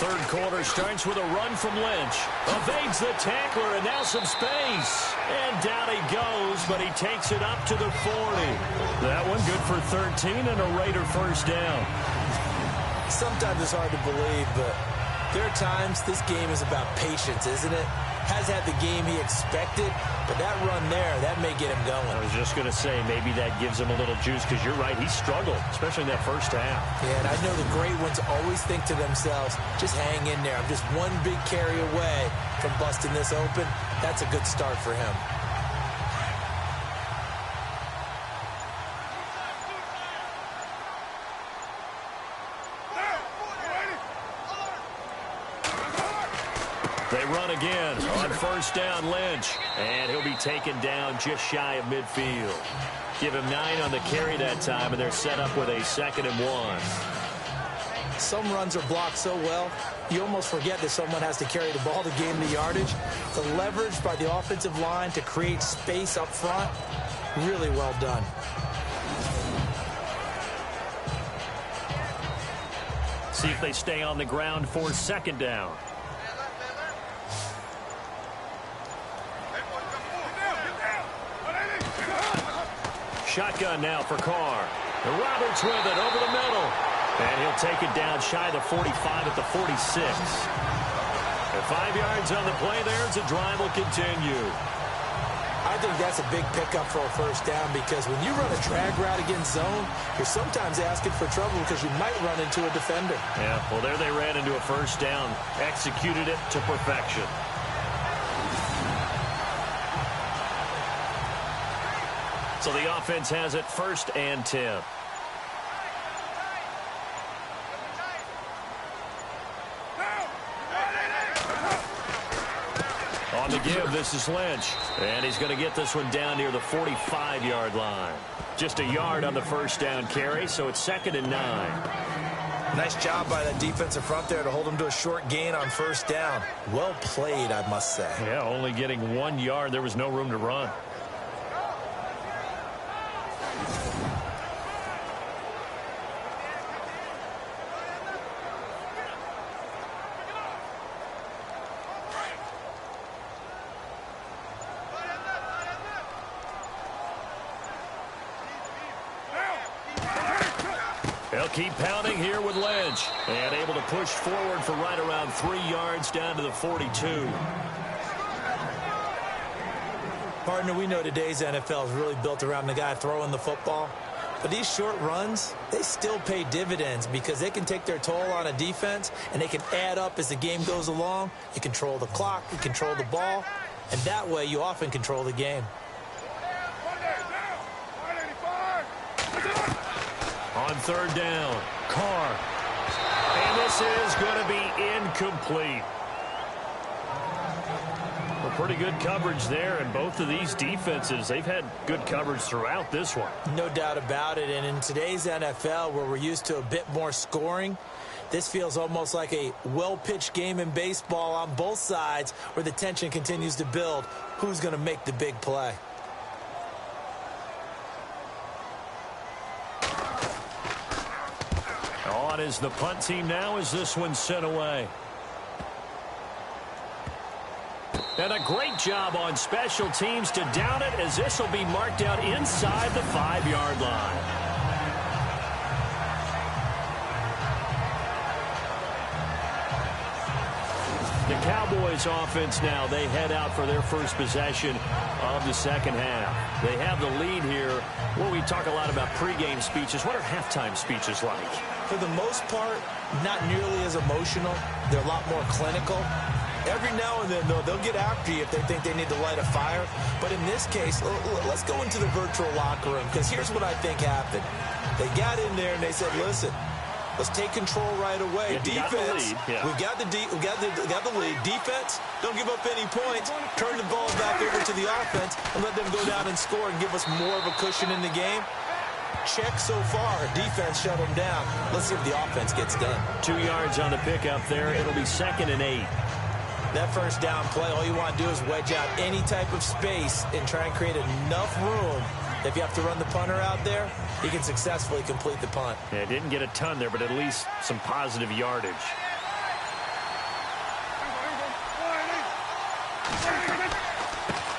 Third quarter starts with a run from Lynch. Evades the tackler and now some space. And down he goes, but he takes it up to the 40. That one good for 13 and a Raider first down. Sometimes it's hard to believe, but there are times this game is about patience, isn't it? Has had the game he expected, but that run there, that may get him going. I was just going to say, maybe that gives him a little juice, because you're right, he struggled, especially in that first half. Yeah, and I know the great ones always think to themselves, just hang in there. I'm just one big carry away from busting this open. That's a good start for him. They run again on first down, Lynch. And he'll be taken down just shy of midfield. Give him 9 on the carry that time, and they're set up with a 2nd and 1. Some runs are blocked so well, you almost forget that someone has to carry the ball to gain the yardage. The leverage by the offensive line to create space up front, really well done. See if they stay on the ground for 2nd down. Shotgun now for Carr. And Roberts with it over the middle. And he'll take it down shy of the 45 at the 46. And 5 yards on the play there as the drive will continue. I think that's a big pickup for a first down, because when you run a drag route against zone, you're sometimes asking for trouble because you might run into a defender. Yeah, well, there they ran into a first down. Executed it to perfection. So the offense has it 1st and 10. On the give, this is Lynch. And he's going to get this one down near the 45-yard line. Just a yard on the first down carry, so it's 2nd and 9. Nice job by that defensive front there to hold him to a short gain on first down. Well played, I must say. Yeah, only getting 1 yard. There was no room to run. They'll keep pounding here with Lynch. And able to push forward for right around 3 yards down to the 42. Partner, we know today's NFL is really built around the guy throwing the football. But these short runs, they still pay dividends because they can take their toll on a defense, and they can add up as the game goes along. You control the clock, you control the ball, and that way you often control the game. On 3rd down, Carr. And this is going to be incomplete. Well, pretty good coverage there, and both of these defenses, they've had good coverage throughout this one. No doubt about it, and in today's NFL, where we're used to a bit more scoring, this feels almost like a well-pitched game in baseball on both sides, where the tension continues to build. Who's going to make the big play? On is the punt team now as this one's sent away. And a great job on special teams to down it, as this will be marked out inside the 5-yard line. The Cowboys offense now, they head out for their first possession of the second half. They have the lead here. Well, we talk a lot about pregame speeches. What are halftime speeches like? For the most part, not nearly as emotional. They're a lot more clinical. Every now and then, though, they'll get after you if they think they need to light a fire. But in this case, let's go into the virtual locker room, because here's what I think happened. They got in there and they said, listen, let's take control right away. Yeah, Defense, yeah. we've got the lead. Defense, don't give up any points. Turn the ball back over to the offense and let them go down and score and give us more of a cushion in the game. Check so far. Defense shut them down. Let's see if the offense gets done. 2 yards on the pickup there. It'll be 2nd and 8. That first down play, all you want to do is wedge out any type of space and try and create enough room. If you have to run the punter out there, he can successfully complete the punt. Yeah, didn't get a ton there, but at least some positive yardage.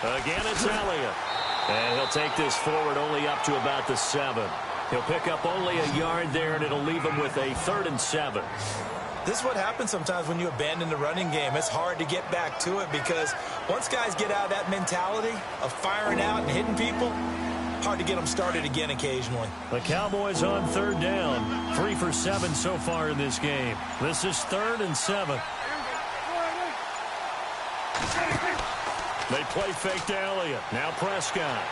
Again, it's Elliott. And he'll take this forward only up to about the 7. He'll pick up only a yard there, and it'll leave him with a 3rd and 7. This is what happens sometimes when you abandon the running game. It's hard to get back to it because once guys get out of that mentality of firing out and hitting people, hard to get them started again occasionally. The Cowboys on 3rd down. 3 for 7 so far in this game. This is 3rd and 7. They play fake to Elliott. Now Prescott.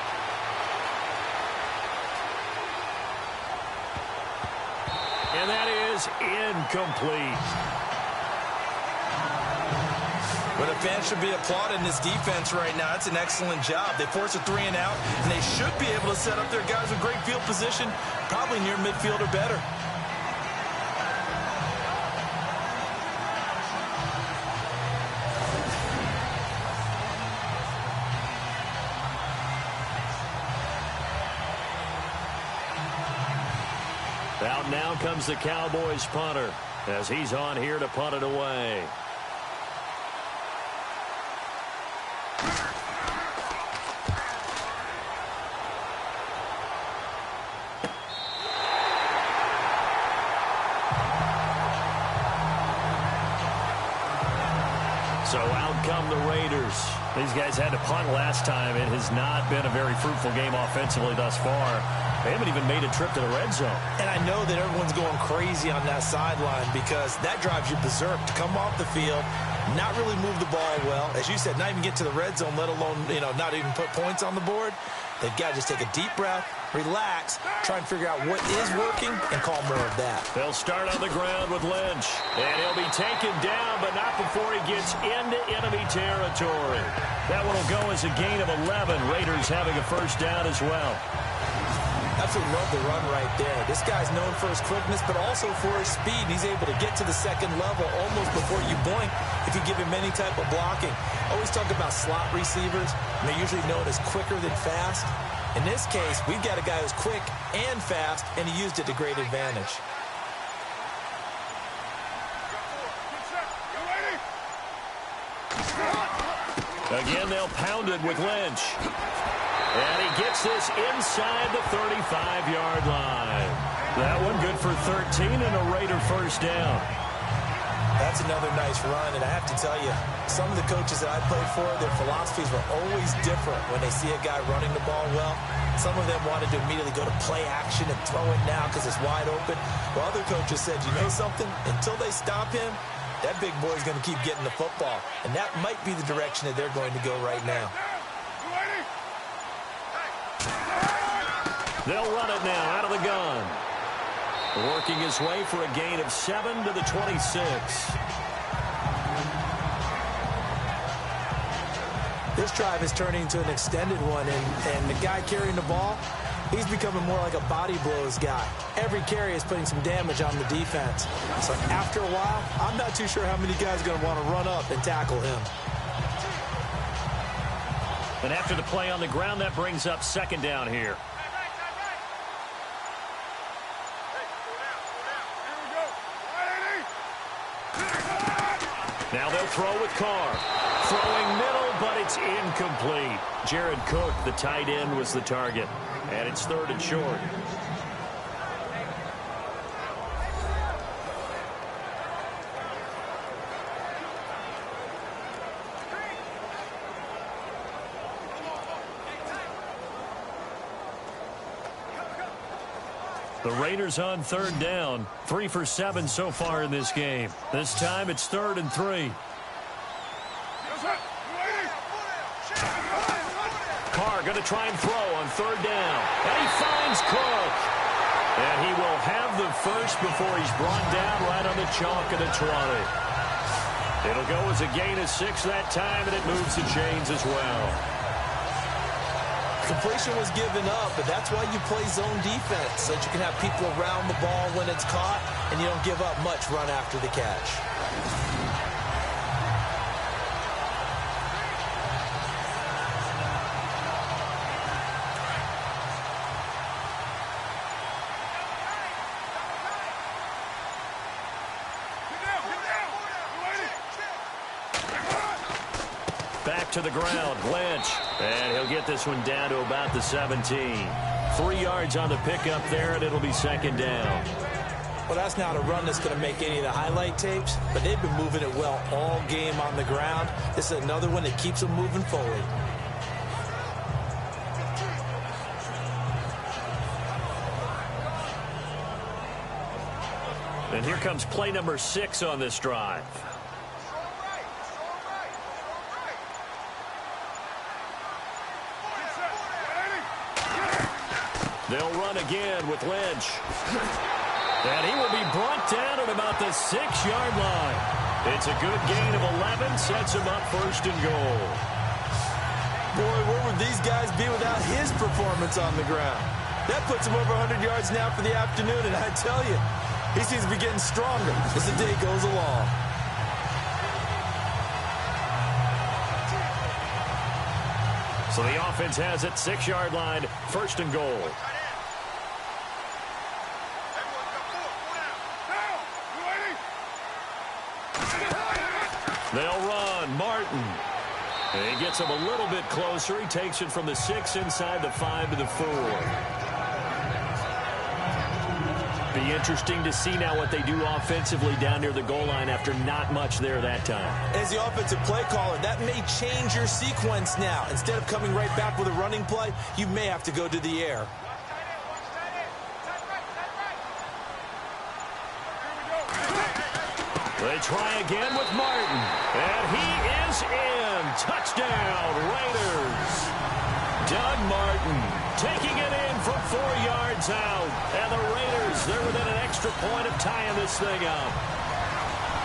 And that is incomplete. But a fan should be applauding this defense right now. It's an excellent job. They force a 3 and out, and they should be able to set up their guys with great field position, probably near midfield or better. Out now comes the Cowboys punter as he's on here to punt it away. So out come the Raiders. These guys had to punt last time. It has not been a very fruitful game offensively thus far. They haven't even made a trip to the red zone. And I know that everyone's going crazy on that sideline because that drives you berserk to come off the field, not really move the ball well. As you said, not even get to the red zone, let alone, not even put points on the board. They've got to just take a deep breath, relax, try and figure out what is working, and call more of that. They'll start on the ground with Lynch. And he'll be taken down, but not before he gets into enemy territory. That one will go as a gain of 11. Raiders having a first down as well. Absolutely love the run right there. This guy's known for his quickness, but also for his speed. He's able to get to the second level almost before you blink if you give him any type of blocking. Always talk about slot receivers, and they're usually known as quicker than fast. In this case, we've got a guy who's quick and fast, and he used it to great advantage. Again, they'll pound it with Lynch. And he gets this inside the 35-yard line. That one good for 13 and a Raider first down. That's another nice run, and I have to tell you, some of the coaches that I played for, their philosophies were always different when they see a guy running the ball well. Some of them wanted to immediately go to play action and throw it now because it's wide open. While other coaches said, you know something? Until they stop him, that big boy's going to keep getting the football. And that might be the direction that they're going to go right now. They'll run it now out of the gun. Working his way for a gain of 7 to the 26. This drive is turning into an extended one, and the guy carrying the ball, he's becoming more like a body blows guy. Every carry is putting some damage on the defense. So after a while, I'm not too sure how many guys are going to want to run up and tackle him. And after the play on the ground, that brings up second down here. Now they'll throw with Carr. Throwing middle, but it's incomplete. Jared Cook, the tight end, was the target. And it's 3rd and short. The Raiders on third down. 3 for 7 so far in this game. This time it's 3rd and 3. Carr going to try and throw on 3rd down. And he finds Cook. And he will have the first before he's brought down right on the chalk of the 20. It'll go as a gain of 6 that time, and it moves the chains as well. Completion was given up, but that's why you play zone defense, so that you can have people around the ball when it's caught, and you don't give up much run after the catch. Back to the ground, Lynch. And he'll get this one down to about the 17. 3 yards on the pickup there, and it'll be 2nd down. Well, that's not a run that's going to make any of the highlight tapes, but they've been moving it well all game on the ground. This is another one that keeps them moving forward. And here comes play number 6 on this drive. They'll run again with Lynch. And he will be brought down at about the 6-yard line. It's a good gain of 11, sets him up 1st and goal. Boy, where would these guys be without his performance on the ground? That puts him over 100 yards now for the afternoon, and I tell you, he seems to be getting stronger as the day goes along. So the offense has it, 6-yard line, 1st and goal. They'll run. Martin. And he gets him a little bit closer. He takes it from the 6 inside the 5 to the 4. Be interesting to see now what they do offensively down near the goal line after not much there that time. As the offensive play caller, that may change your sequence now. Instead of coming right back with a running play, you may have to go to the air. They try again with Martin. And he is in. Touchdown, Raiders. Doug Martin taking it in from 4 yards out. And the Raiders, they're within an extra point of tying this thing up.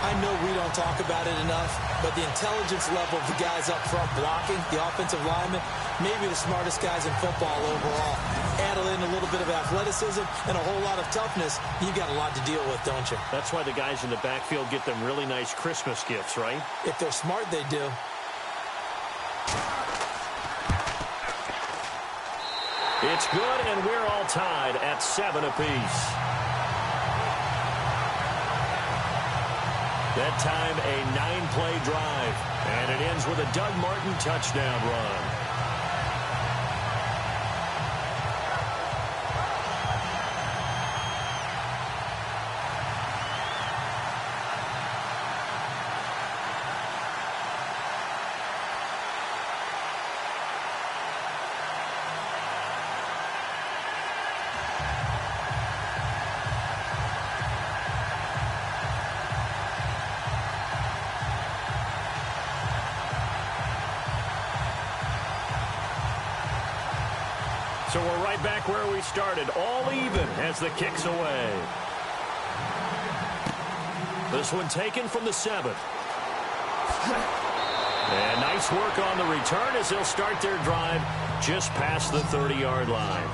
I know we don't talk about it enough, but the intelligence level of the guys up front blocking, the offensive linemen, maybe the smartest guys in football overall. Add in a little bit of athleticism and a whole lot of toughness, you got a lot to deal with, don't you? That's why the guys in the backfield get them really nice Christmas gifts, right? If they're smart, they do. It's good, and we're all tied at 7 apiece. That time, a 9-play drive, and it ends with a Doug Martin touchdown run. So we're right back where we started, all even as the kick's away. This one taken from the 7. And nice work on the return as they'll start their drive just past the 30-yard line.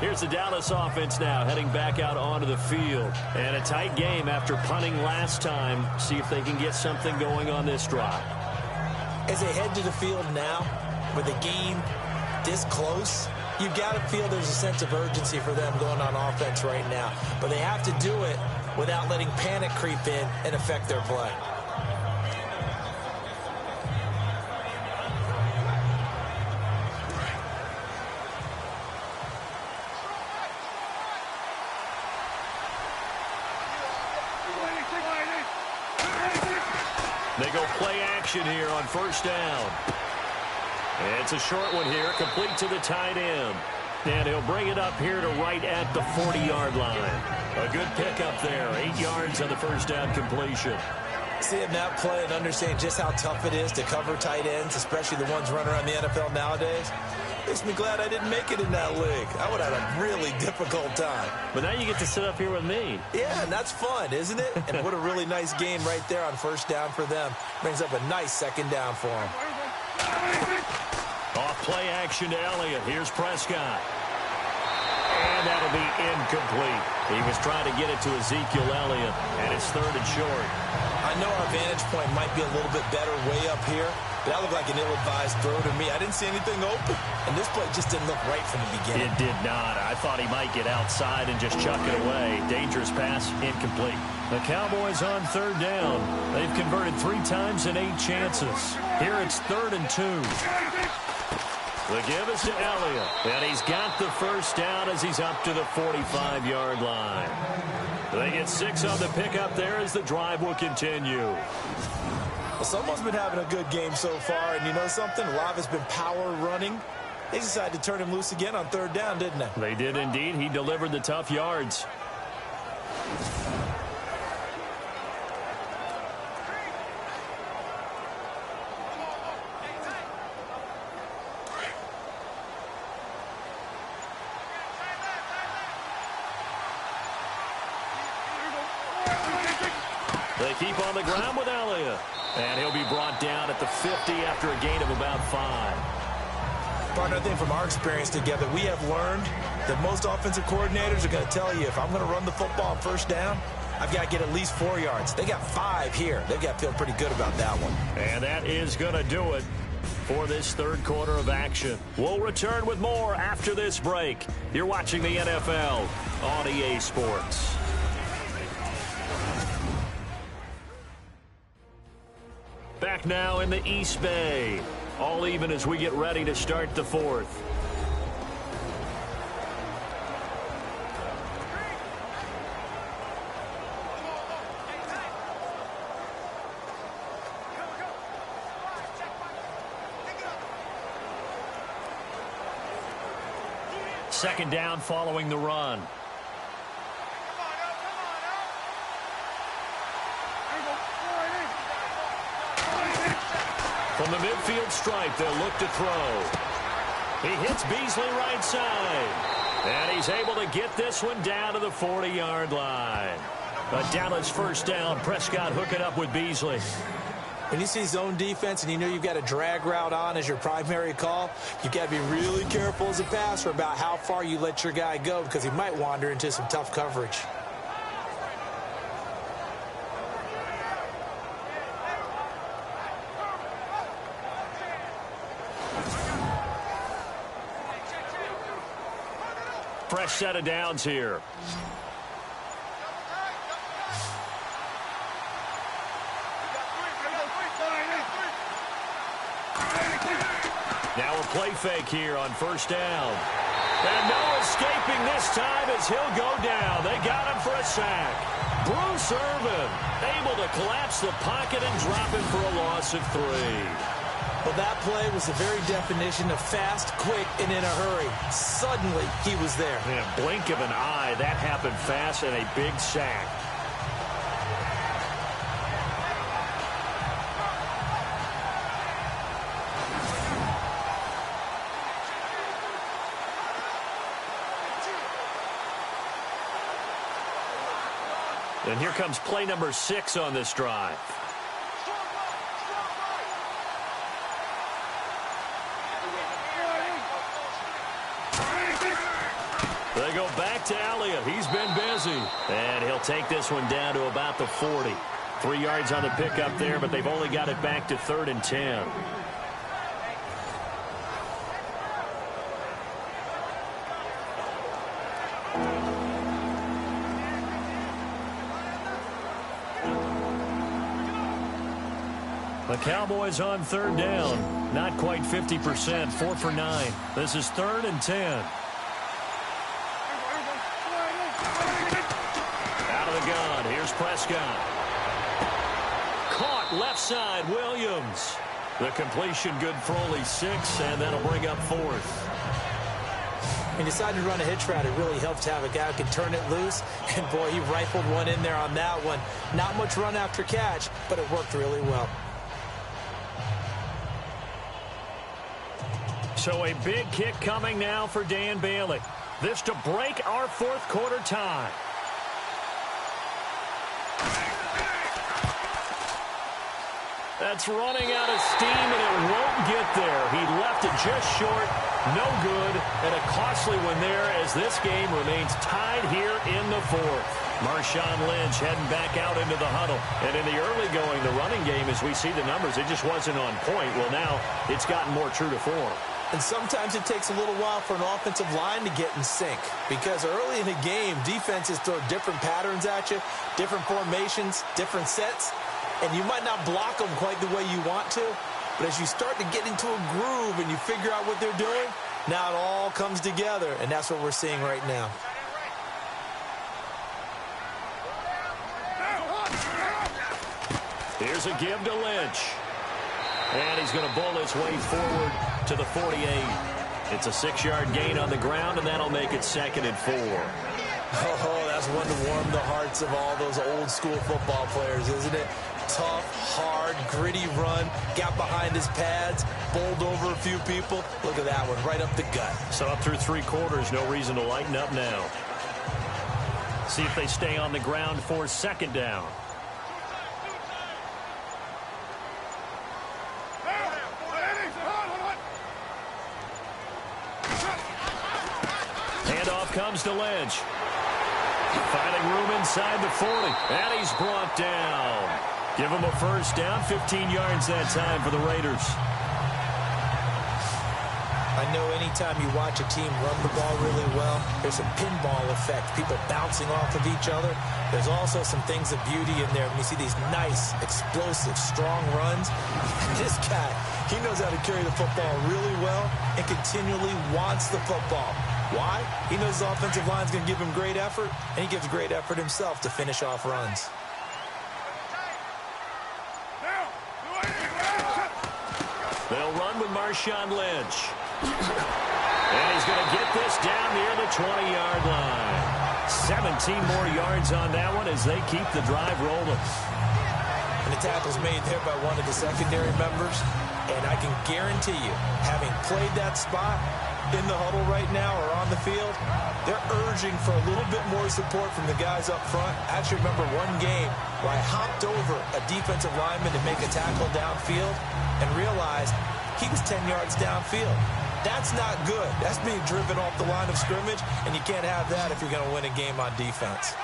Here's the Dallas offense now heading back out onto the field. And a tight game after punting last time. See if they can get something going on this drive. As they head to the field now, with a game this close, you've got to feel there's a sense of urgency for them going on offense right now. But they have to do it without letting panic creep in and affect their play. They go play action here on 1st down. It's a short one here, complete to the tight end. And he'll bring it up here to right at the 40-yard line. A good pickup there. 8 yards on the first down completion. Seeing that play and understanding just how tough it is to cover tight ends, especially the ones running around the NFL nowadays, makes me glad I didn't make it in that league. I would have had a really difficult time. But now you get to sit up here with me. Yeah, and that's fun, isn't it? And what a really nice game right there on first down for them. Brings up a nice second down for them. Off play action to Elliott. Here's Prescott. And that'll be incomplete. He was trying to get it to Ezekiel Elliott, and it's 3rd and short. I know our vantage point might be a little bit better way up here, but that looked like an ill-advised throw to me. I didn't see anything open, and this play just didn't look right from the beginning. It did not. I thought he might get outside and just chuck it away. Dangerous pass, incomplete. The Cowboys on 3rd down. They've converted 3 times in 8 chances. Here it's 3rd and 2. The give is to Elliott, and he's got the first down as he's up to the 45-yard line. They get 6 on the pickup there as the drive will continue. Well, someone's been having a good game so far, and you know something? A lot of it's been power running. They decided to turn him loose again on 3rd down, didn't they? They did indeed. He delivered the tough yards. They keep on the ground with Elliott. And he'll be brought down at the 50 after a gain of about 5. Partner, I think from our experience together, we have learned that most offensive coordinators are going to tell you, if I'm going to run the football on first down, I've got to get at least 4 yards. They got 5 here. They've got to feel pretty good about that one. And that is going to do it for this 3rd quarter of action. We'll return with more after this break. You're watching the NFL on EA Sports. Back now in the East Bay. All even as we get ready to start the 4th. Second down following the run. From the midfield stripe, they'll look to throw. He hits Beasley right side. And he's able to get this one down to the 40-yard line. A Dallas first down. Prescott hooking up with Beasley. When you see zone defense and you know you've got a drag route on as your primary call, you've got to be really careful as a passer about how far you let your guy go because he might wander into some tough coverage. Fresh set of downs here. Now a play fake here on first down. And no escaping this time as he'll go down. They got him for a sack. Bruce Irvin able to collapse the pocket and drop him for a loss of 3. Well, that play was the very definition of fast, quick, and in a hurry. Suddenly, he was there. In a blink of an eye, that happened fast and a big sack. And here comes play number 6 on this drive. They go back to Elliott. He's been busy. And he'll take this one down to about the 40. 3 yards on the pickup there, but they've only got it back to 3rd and 10. The Cowboys on 3rd down. Not quite 50%. 4 for 9. This is 3rd and 10. Out of the gun. Here's Prescott. Caught left side. Williams. The completion good for only 6, and that'll bring up 4th. When you decide to run a hitch route, it really helps to have a guy who can turn it loose. And, boy, he rifled one in there on that one. Not much run after catch, but it worked really well. So a big kick coming now for Dan Bailey. This to break our fourth quarter tie. That's running out of steam, and it won't get there. He left it just short. No good, and a costly one there as this game remains tied here in the fourth. Marshawn Lynch heading back out into the huddle. And in the early going, the running game, as we see the numbers, it just wasn't on point. Well, now it's gotten more true to form. And sometimes it takes a little while for an offensive line to get in sync, because early in the game, defenses throw different patterns at you, different formations, different sets, and you might not block them quite the way you want to, but as you start to get into a groove and you figure out what they're doing, now it all comes together, and that's what we're seeing right now. Here's a give to Lynch. And he's going to bull his way forward to the 48. It's a 6-yard gain on the ground, and that'll make it 2nd and 4. Oh, that's one to warm the hearts of all those old-school football players, isn't it? Tough, hard, gritty run, got behind his pads, bowled over a few people. Look at that one, right up the gut. So up through 3 quarters, no reason to lighten up now. See if they stay on the ground for 2nd down. Handoff comes to Lynch. Finding room inside the 40, and he's brought down. Give him a first down, 15 yards that time for the Raiders. I know anytime you watch a team run the ball really well, there's a pinball effect, people bouncing off of each other. There's also some things of beauty in there when you see these nice, explosive, strong runs. And this guy, he knows how to carry the football really well and continually wants the football. Why? He knows the offensive line's going to give him great effort, and he gives great effort himself to finish off runs. They'll run with Marshawn Lynch. And he's going to get this down near the 20-yard line. 17 more yards on that one as they keep the drive rolling. And the tackle's made there by one of the secondary members. And I can guarantee you, having played that spot in the huddle right now or on the field, they're urging for a little bit more support from the guys up front. I actually remember one game where I hopped over a defensive lineman to make a tackle downfield and realized he was 10 yards downfield. That's not good. That's being driven off the line of scrimmage, and you can't have that if you're going to win a game on defense.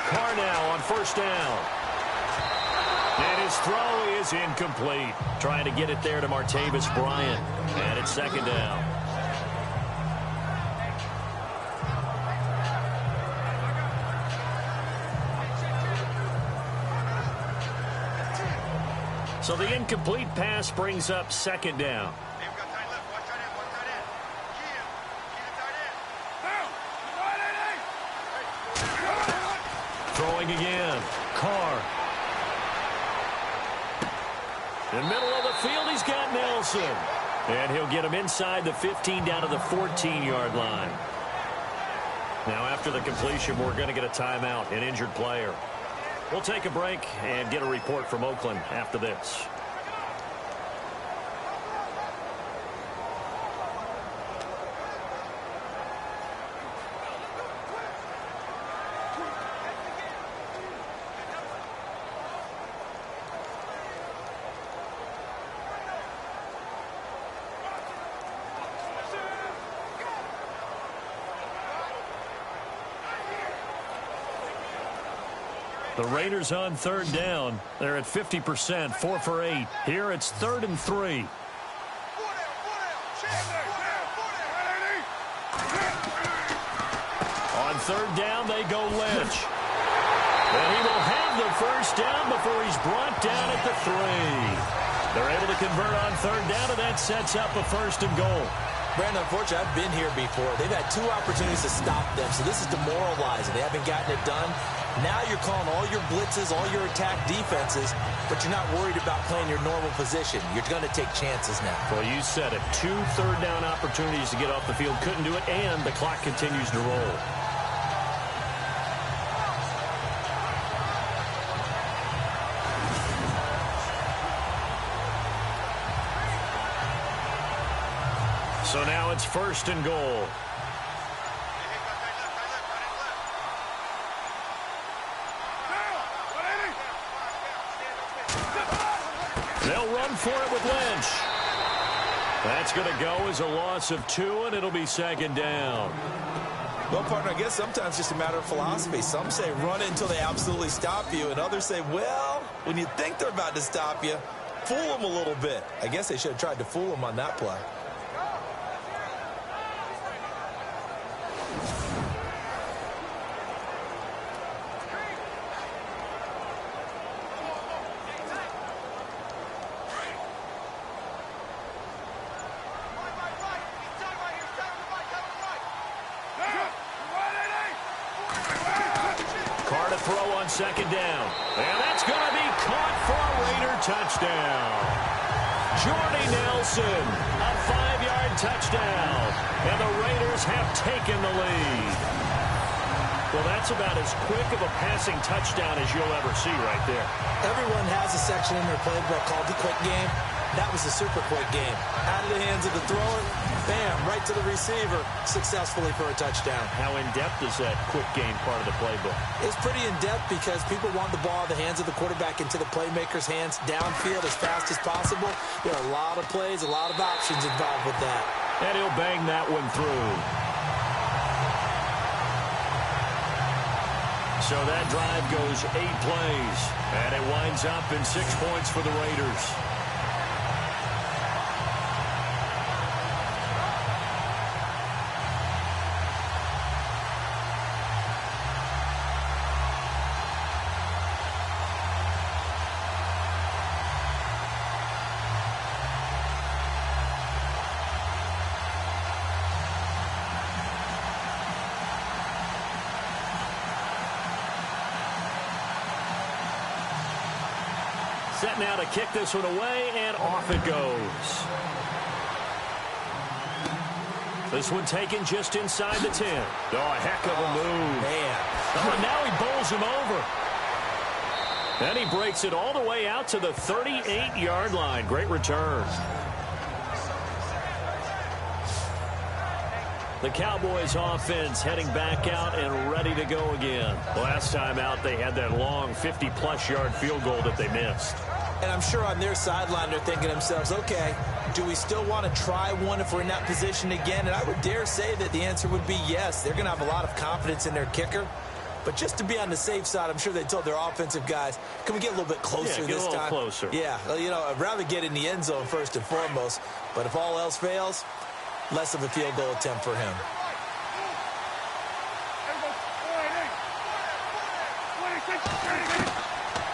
Carr now on first down. And his throw is incomplete. Trying to get it there to Martavis Bryant. And it's 2nd down. So the incomplete pass brings up 2nd down. Throwing again. Carr. In the middle of the field, he's got Nelson. And he'll get him inside the 15 down to the 14-yard line. Now after the completion, we're going to get a timeout, an injured player. We'll take a break and get a report from Oakland after this. The Raiders on 3rd down. They're at 50%, 4 for 8. Here it's 3rd and 3. On 3rd down, they go Lynch. And he will have the first down before he's brought down at the 3. They're able to convert on 3rd down, and that sets up a 1st and goal. Brandon, unfortunately, I've been here before. They've had 2 opportunities to stop them, so this is demoralizing. They haven't gotten it done. Now you're calling all your blitzes, all your attack defenses, but you're not worried about playing your normal position. You're going to take chances now. Well, you said it. 2 third-down opportunities to get off the field. Couldn't do it, and the clock continues to roll. So now it's 1st and goal. They'll run for it with Lynch. That's going to go as a loss of 2, and it'll be 2nd down. Well, partner, I guess sometimes it's just a matter of philosophy. Some say run it until they absolutely stop you, and others say, well, when you think they're about to stop you, fool them a little bit. I guess they should have tried to fool them on that play. Throw on 2nd down. And that's going to be caught for a Raider touchdown. Jordy Nelson, a 5-yard touchdown. And the Raiders have taken the lead. Well, that's about as quick of a passing touchdown as you'll ever see right there. Everyone has a section in their playbook called the quick game. That was a super quick game. Out of the hands of the thrower, bam, right to the receiver, successfully for a touchdown. How in-depth is that quick game part of the playbook? It's pretty in-depth because people want the ball in the hands of the quarterback into the playmaker's hands downfield as fast as possible. There are a lot of plays, a lot of options involved with that. And he'll bang that one through. So that drive goes 8 plays, and it winds up in 6 points for the Raiders. Set now to kick this one away, and off it goes. This one taken just inside the 10. Oh, a heck of a move. Man. Oh, and now he bowls him over. And he breaks it all the way out to the 38-yard line. Great return. The Cowboys offense heading back out and ready to go again. Last time out, they had that long 50-plus yard field goal that they missed. And I'm sure on their sideline, they're thinking to themselves, okay, do we still want to try one if we're in that position again? And I would dare say that the answer would be yes. They're going to have a lot of confidence in their kicker. But just to be on the safe side, I'm sure they told their offensive guys, can we get a little bit closer this time? Get a little closer. Yeah, you know, I'd rather get in the end zone first and foremost. But if all else fails, less of a field goal attempt for him.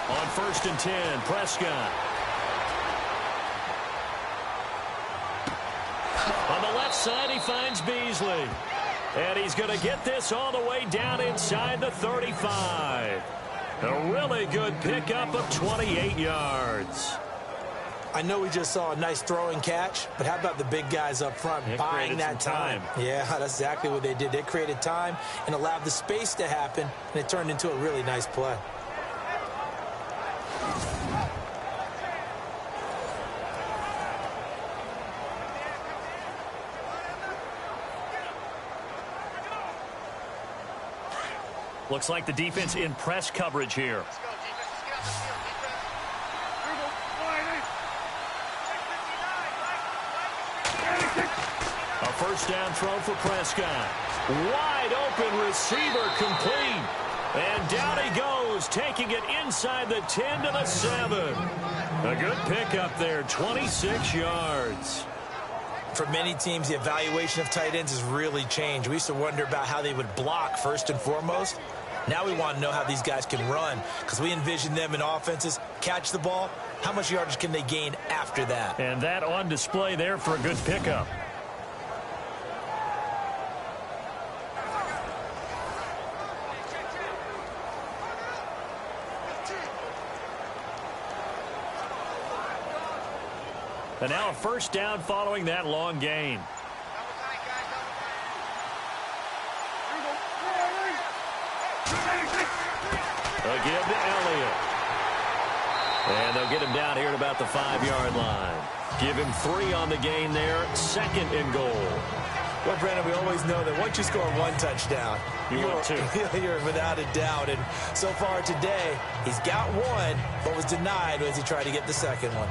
On 1st and 10, Prescott. On the left side, he finds Beasley. And he's going to get this all the way down inside the 35. A really good pickup of 28 yards. I know we just saw a nice throwing catch, but how about the big guys up front buying that time? Yeah, that's exactly what they did. They created time and allowed the space to happen, and it turned into a really nice play. Looks like the defense in press coverage here. A first down throw for Prescott. Wide open receiver complete. And down he goes, taking it inside the 10 to the 7. A good pickup there, 26 yards. For many teams, the evaluation of tight ends has really changed. We used to wonder about how they would block first and foremost. Now we want to know how these guys can run, because we envision them in offenses, catch the ball, how much yardage can they gain after that? And that on display there for a good pickup. And now a first down following that long gain. They'll give to Elliott. And they'll get him down here at about the 5-yard line. Give him 3 on the gain there. 2nd and goal. Well, Brandon, we always know that once you score 1 touchdown, you're without a doubt. And so far today, he's got 1, but was denied as he tried to get the 2nd one.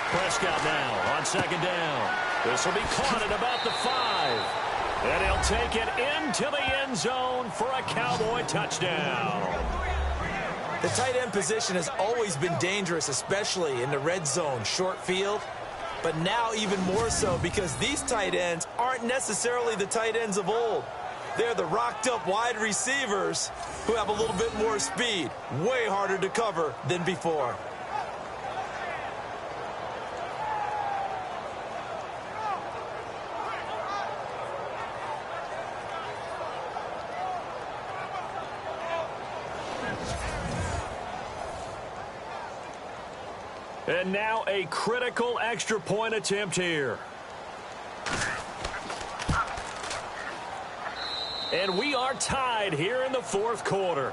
Prescott now on 2nd down. This will be caught at about the 5. And he'll take it into the end zone for a Cowboy touchdown. The tight end position has always been dangerous, especially in the red zone, short field. But now even more so because these tight ends aren't necessarily the tight ends of old. They're the rocked-up wide receivers who have a little bit more speed. Way harder to cover than before. And now a critical extra point attempt here. And we are tied here in the 4th quarter.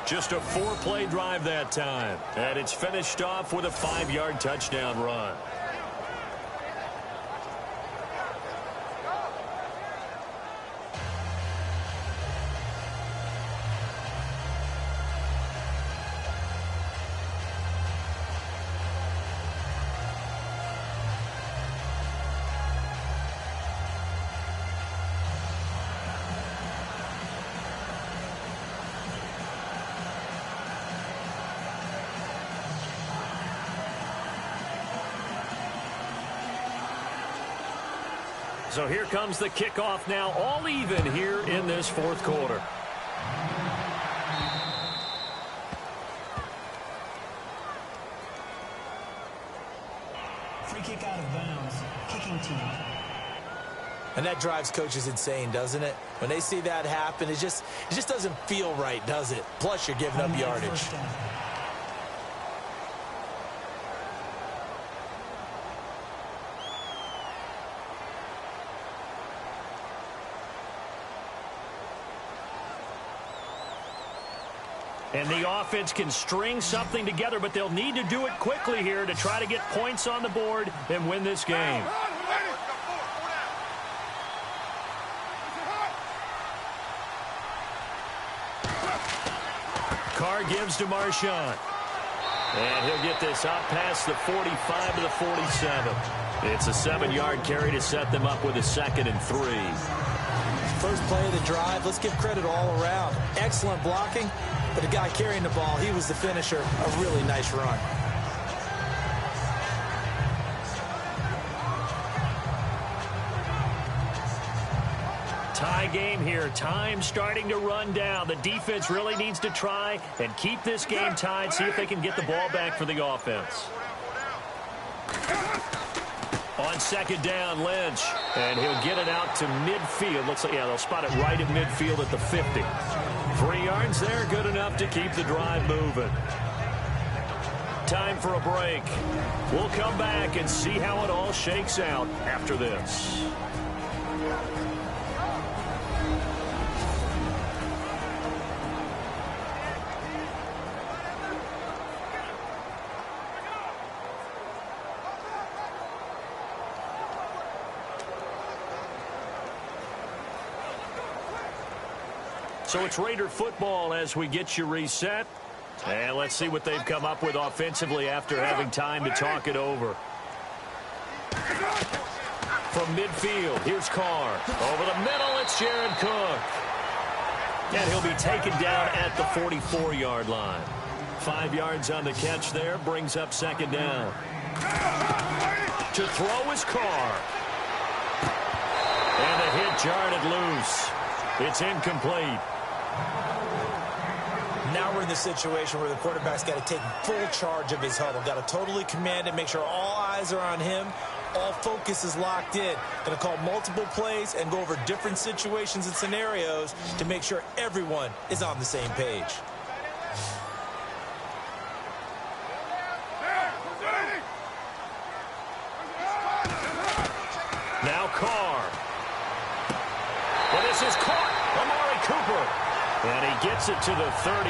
Just a 4-play drive that time. And it's finished off with a 5-yard touchdown run. So here comes the kickoff now, all even here in this 4th quarter. Free kick out of bounds, kicking team. And that drives coaches insane, doesn't it? When they see that happen, it just doesn't feel right, does it? Plus, you're giving up yardage. And the offense can string something together, but they'll need to do it quickly here to try to get points on the board and win this game. Carr gives to Marshawn. And he'll get this up past the 45 to the 47. It's a 7-yard carry to set them up with a 2nd and 3. First play of the drive, let's give credit all around. Excellent blocking. But the guy carrying the ball, he was the finisher. A really nice run. Tie game here. Time starting to run down. The defense really needs to try and keep this game tied, see if they can get the ball back for the offense. On 2nd down, Lynch. And he'll get it out to midfield. Looks like, yeah, they'll spot it right at midfield at the 50. 3 yards there, good enough to keep the drive moving. Time for a break. We'll come back and see how it all shakes out after this. So it's Raider football as we get you reset. And let's see what they've come up with offensively after having time to talk it over. From midfield, here's Carr. Over the middle, it's Jared Cook. And he'll be taken down at the 44-yard line. 5 yards on the catch there, brings up 2nd down. To throw is Carr. And the hit jarred it loose. It's incomplete. Now we're in the situation where the quarterback's got to take full charge of his huddle. Got to totally command it, make sure all eyes are on him. All focus is locked in. Going to call multiple plays and go over different situations and scenarios to make sure everyone is on the same page. Now Carr. And this is caught. Amari Cooper. And he gets it to the 32.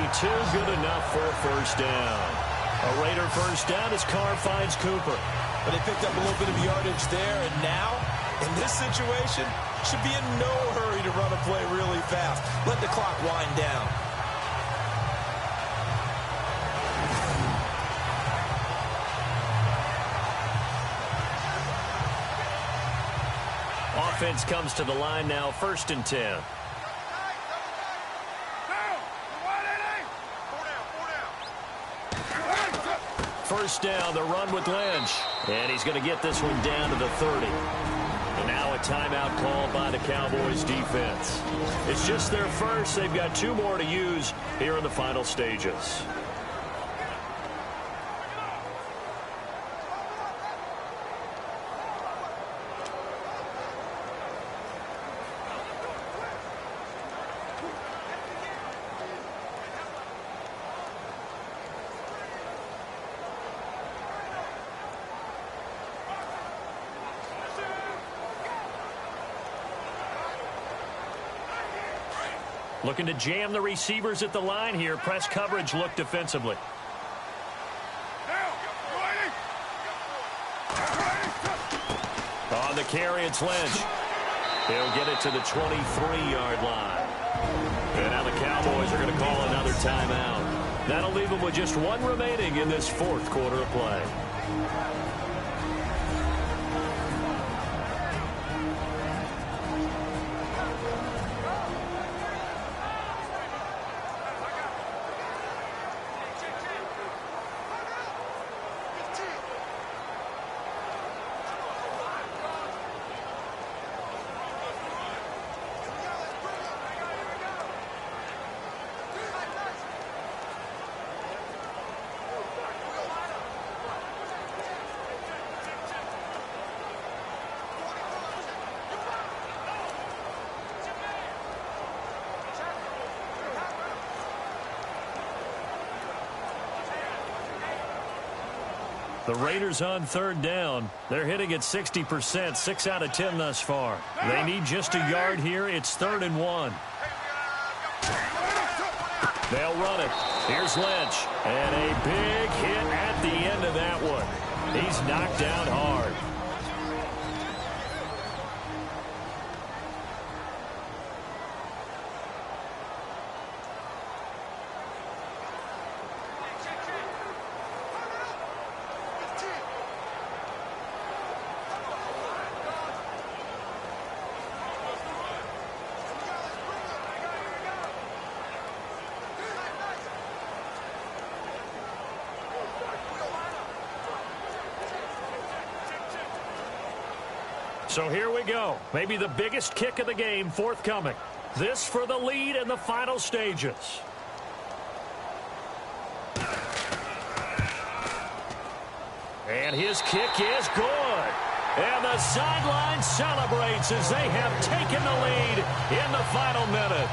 Good enough for a first down. A Raider first down as Carr finds Cooper. But they picked up a little bit of yardage there. And now, in this situation, should be in no hurry to run a play really fast. Let the clock wind down. Offense comes to the line now, 1st and 10. First down, the run with Lynch. And he's going to get this one down to the 30. And now a timeout called by the Cowboys defense. It's just their first. They've got 2 more to use here in the final stages. Looking to jam the receivers at the line here. Press coverage look defensively. On the carry, it's Lynch. He'll get it to the 23-yard line. And now the Cowboys are going to call another timeout. That'll leave them with just 1 remaining in this 4th quarter of play. The Raiders on 3rd down. They're hitting at 60%, 6 out of 10 thus far. They need just a yard here. It's 3rd and 1. They'll run it. Here's Lynch. And a big hit at the end of that one. He's knocked down hard. So here we go. Maybe the biggest kick of the game forthcoming. This for the lead in the final stages. And his kick is good. And the sideline celebrates as they have taken the lead in the final minute.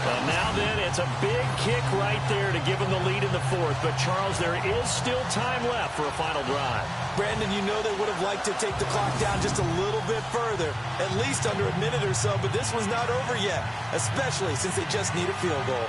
And now then, it's a big kick right there to give them the lead in the 4th. But, Charles, there is still time left for a final drive. Brandon, you know they would have liked to take the clock down just a little bit further, at least under a minute or so, but this one's not over yet, especially since they just need a field goal.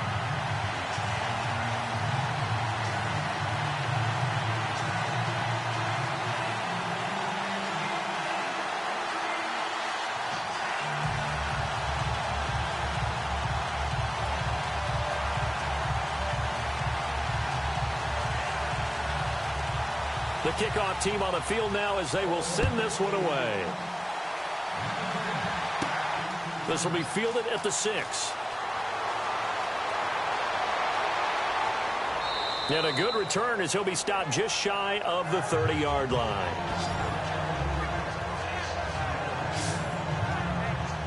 The kickoff team on the field now as they will send this one away. This will be fielded at the 6. And a good return as he'll be stopped just shy of the 30-yard line.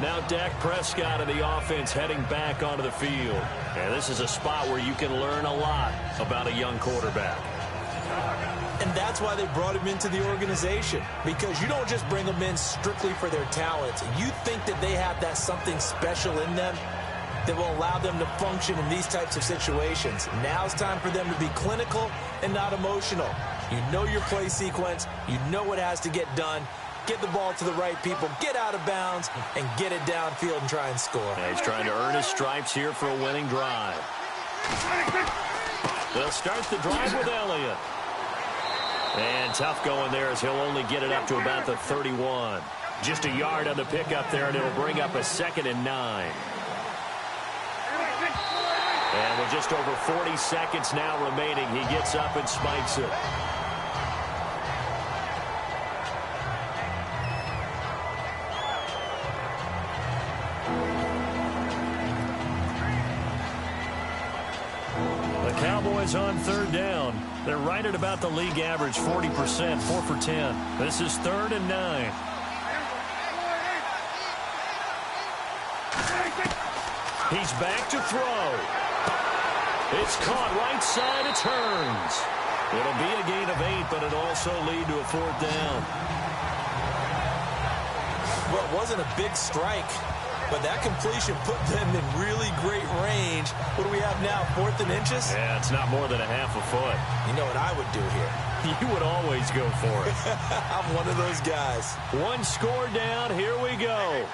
Now Dak Prescott of the offense heading back onto the field. And this is a spot where you can learn a lot about a young quarterback. And that's why they brought him into the organization, because you don't just bring them in strictly for their talents. You think that they have that something special in them that will allow them to function in these types of situations. Now it's time for them to be clinical and not emotional. You know your play sequence. You know what has to get done. Get the ball to the right people, get out of bounds, and get it downfield and try and score. Yeah, he's trying to earn his stripes here for a winning drive. They'll start the drive with Elliott. And tough going there as he'll only get it up to about the 31. Just a yard on the pickup there, and it'll bring up a 2nd and 9. And with just over 40 seconds now remaining, he gets up and spikes it. Cowboys on 3rd down. They're right at about the league average, 40%, 4 for 10. This is 3rd and 9. He's back to throw. It's caught right side. It turns. It'll be a gain of 8, but it'll also lead to a 4th down. Well, it wasn't a big strike, but that completion put them in really great range. What do we have now, 4th and inches? Yeah, it's not more than a half a foot. You know what I would do here? You would always go for it. I'm one of those guys. One score down. Here we go.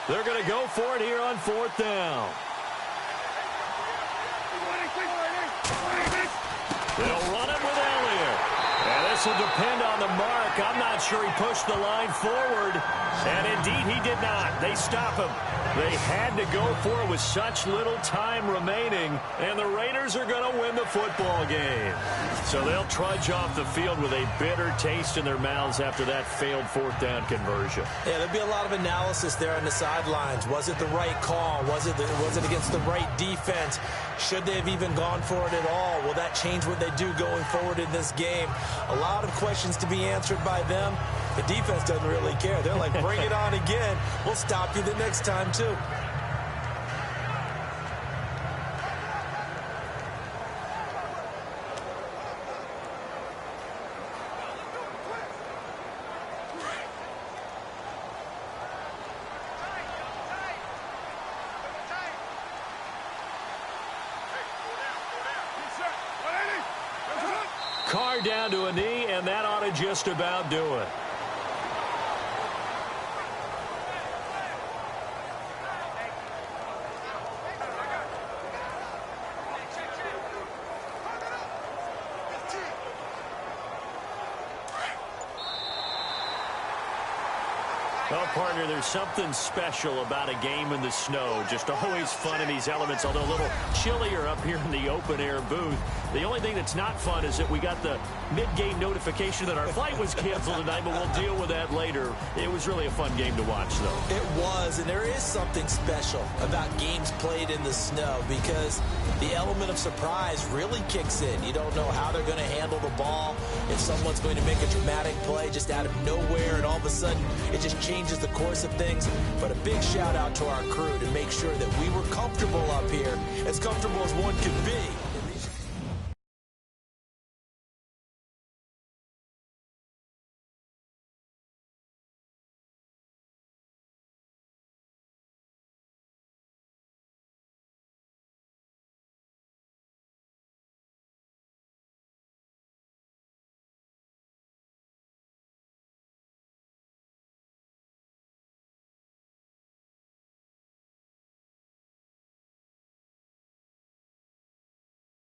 They're going to go for it here on 4th down. They'll run it with Elliott. And this will depend on the mark. I'm not sure he pushed the line forward. And indeed, he did not. They stop him. They had to go for it with such little time remaining. And the Raiders are going to win the football game. So they'll trudge off the field with a bitter taste in their mouths after that failed 4th down conversion. Yeah, there'll be a lot of analysis there on the sidelines. Was it the right call? Was it against the right defense? Should they have even gone for it at all? Will that change what they do going forward in this game? A lot of questions to be answered by them. The defense doesn't really care. They're like, bring it on again. We'll stop you the next time, too. Carr down to a knee, and that ought to just about do it. Well, partner, there's something special about a game in the snow. Just always fun in these elements, although a little chillier up here in the open-air booth. The only thing that's not fun is that we got the mid-game notification that our flight was canceled tonight, but we'll deal with that later. It was really a fun game to watch, though. It was, and there is something special about games played in the snow because the element of surprise really kicks in. You don't know how they're going to handle the ball, if someone's going to make a dramatic play just out of nowhere, and all of a sudden it just changes the course of things. But a big shout out to our crew to make sure that we were comfortable up here, as comfortable as one could be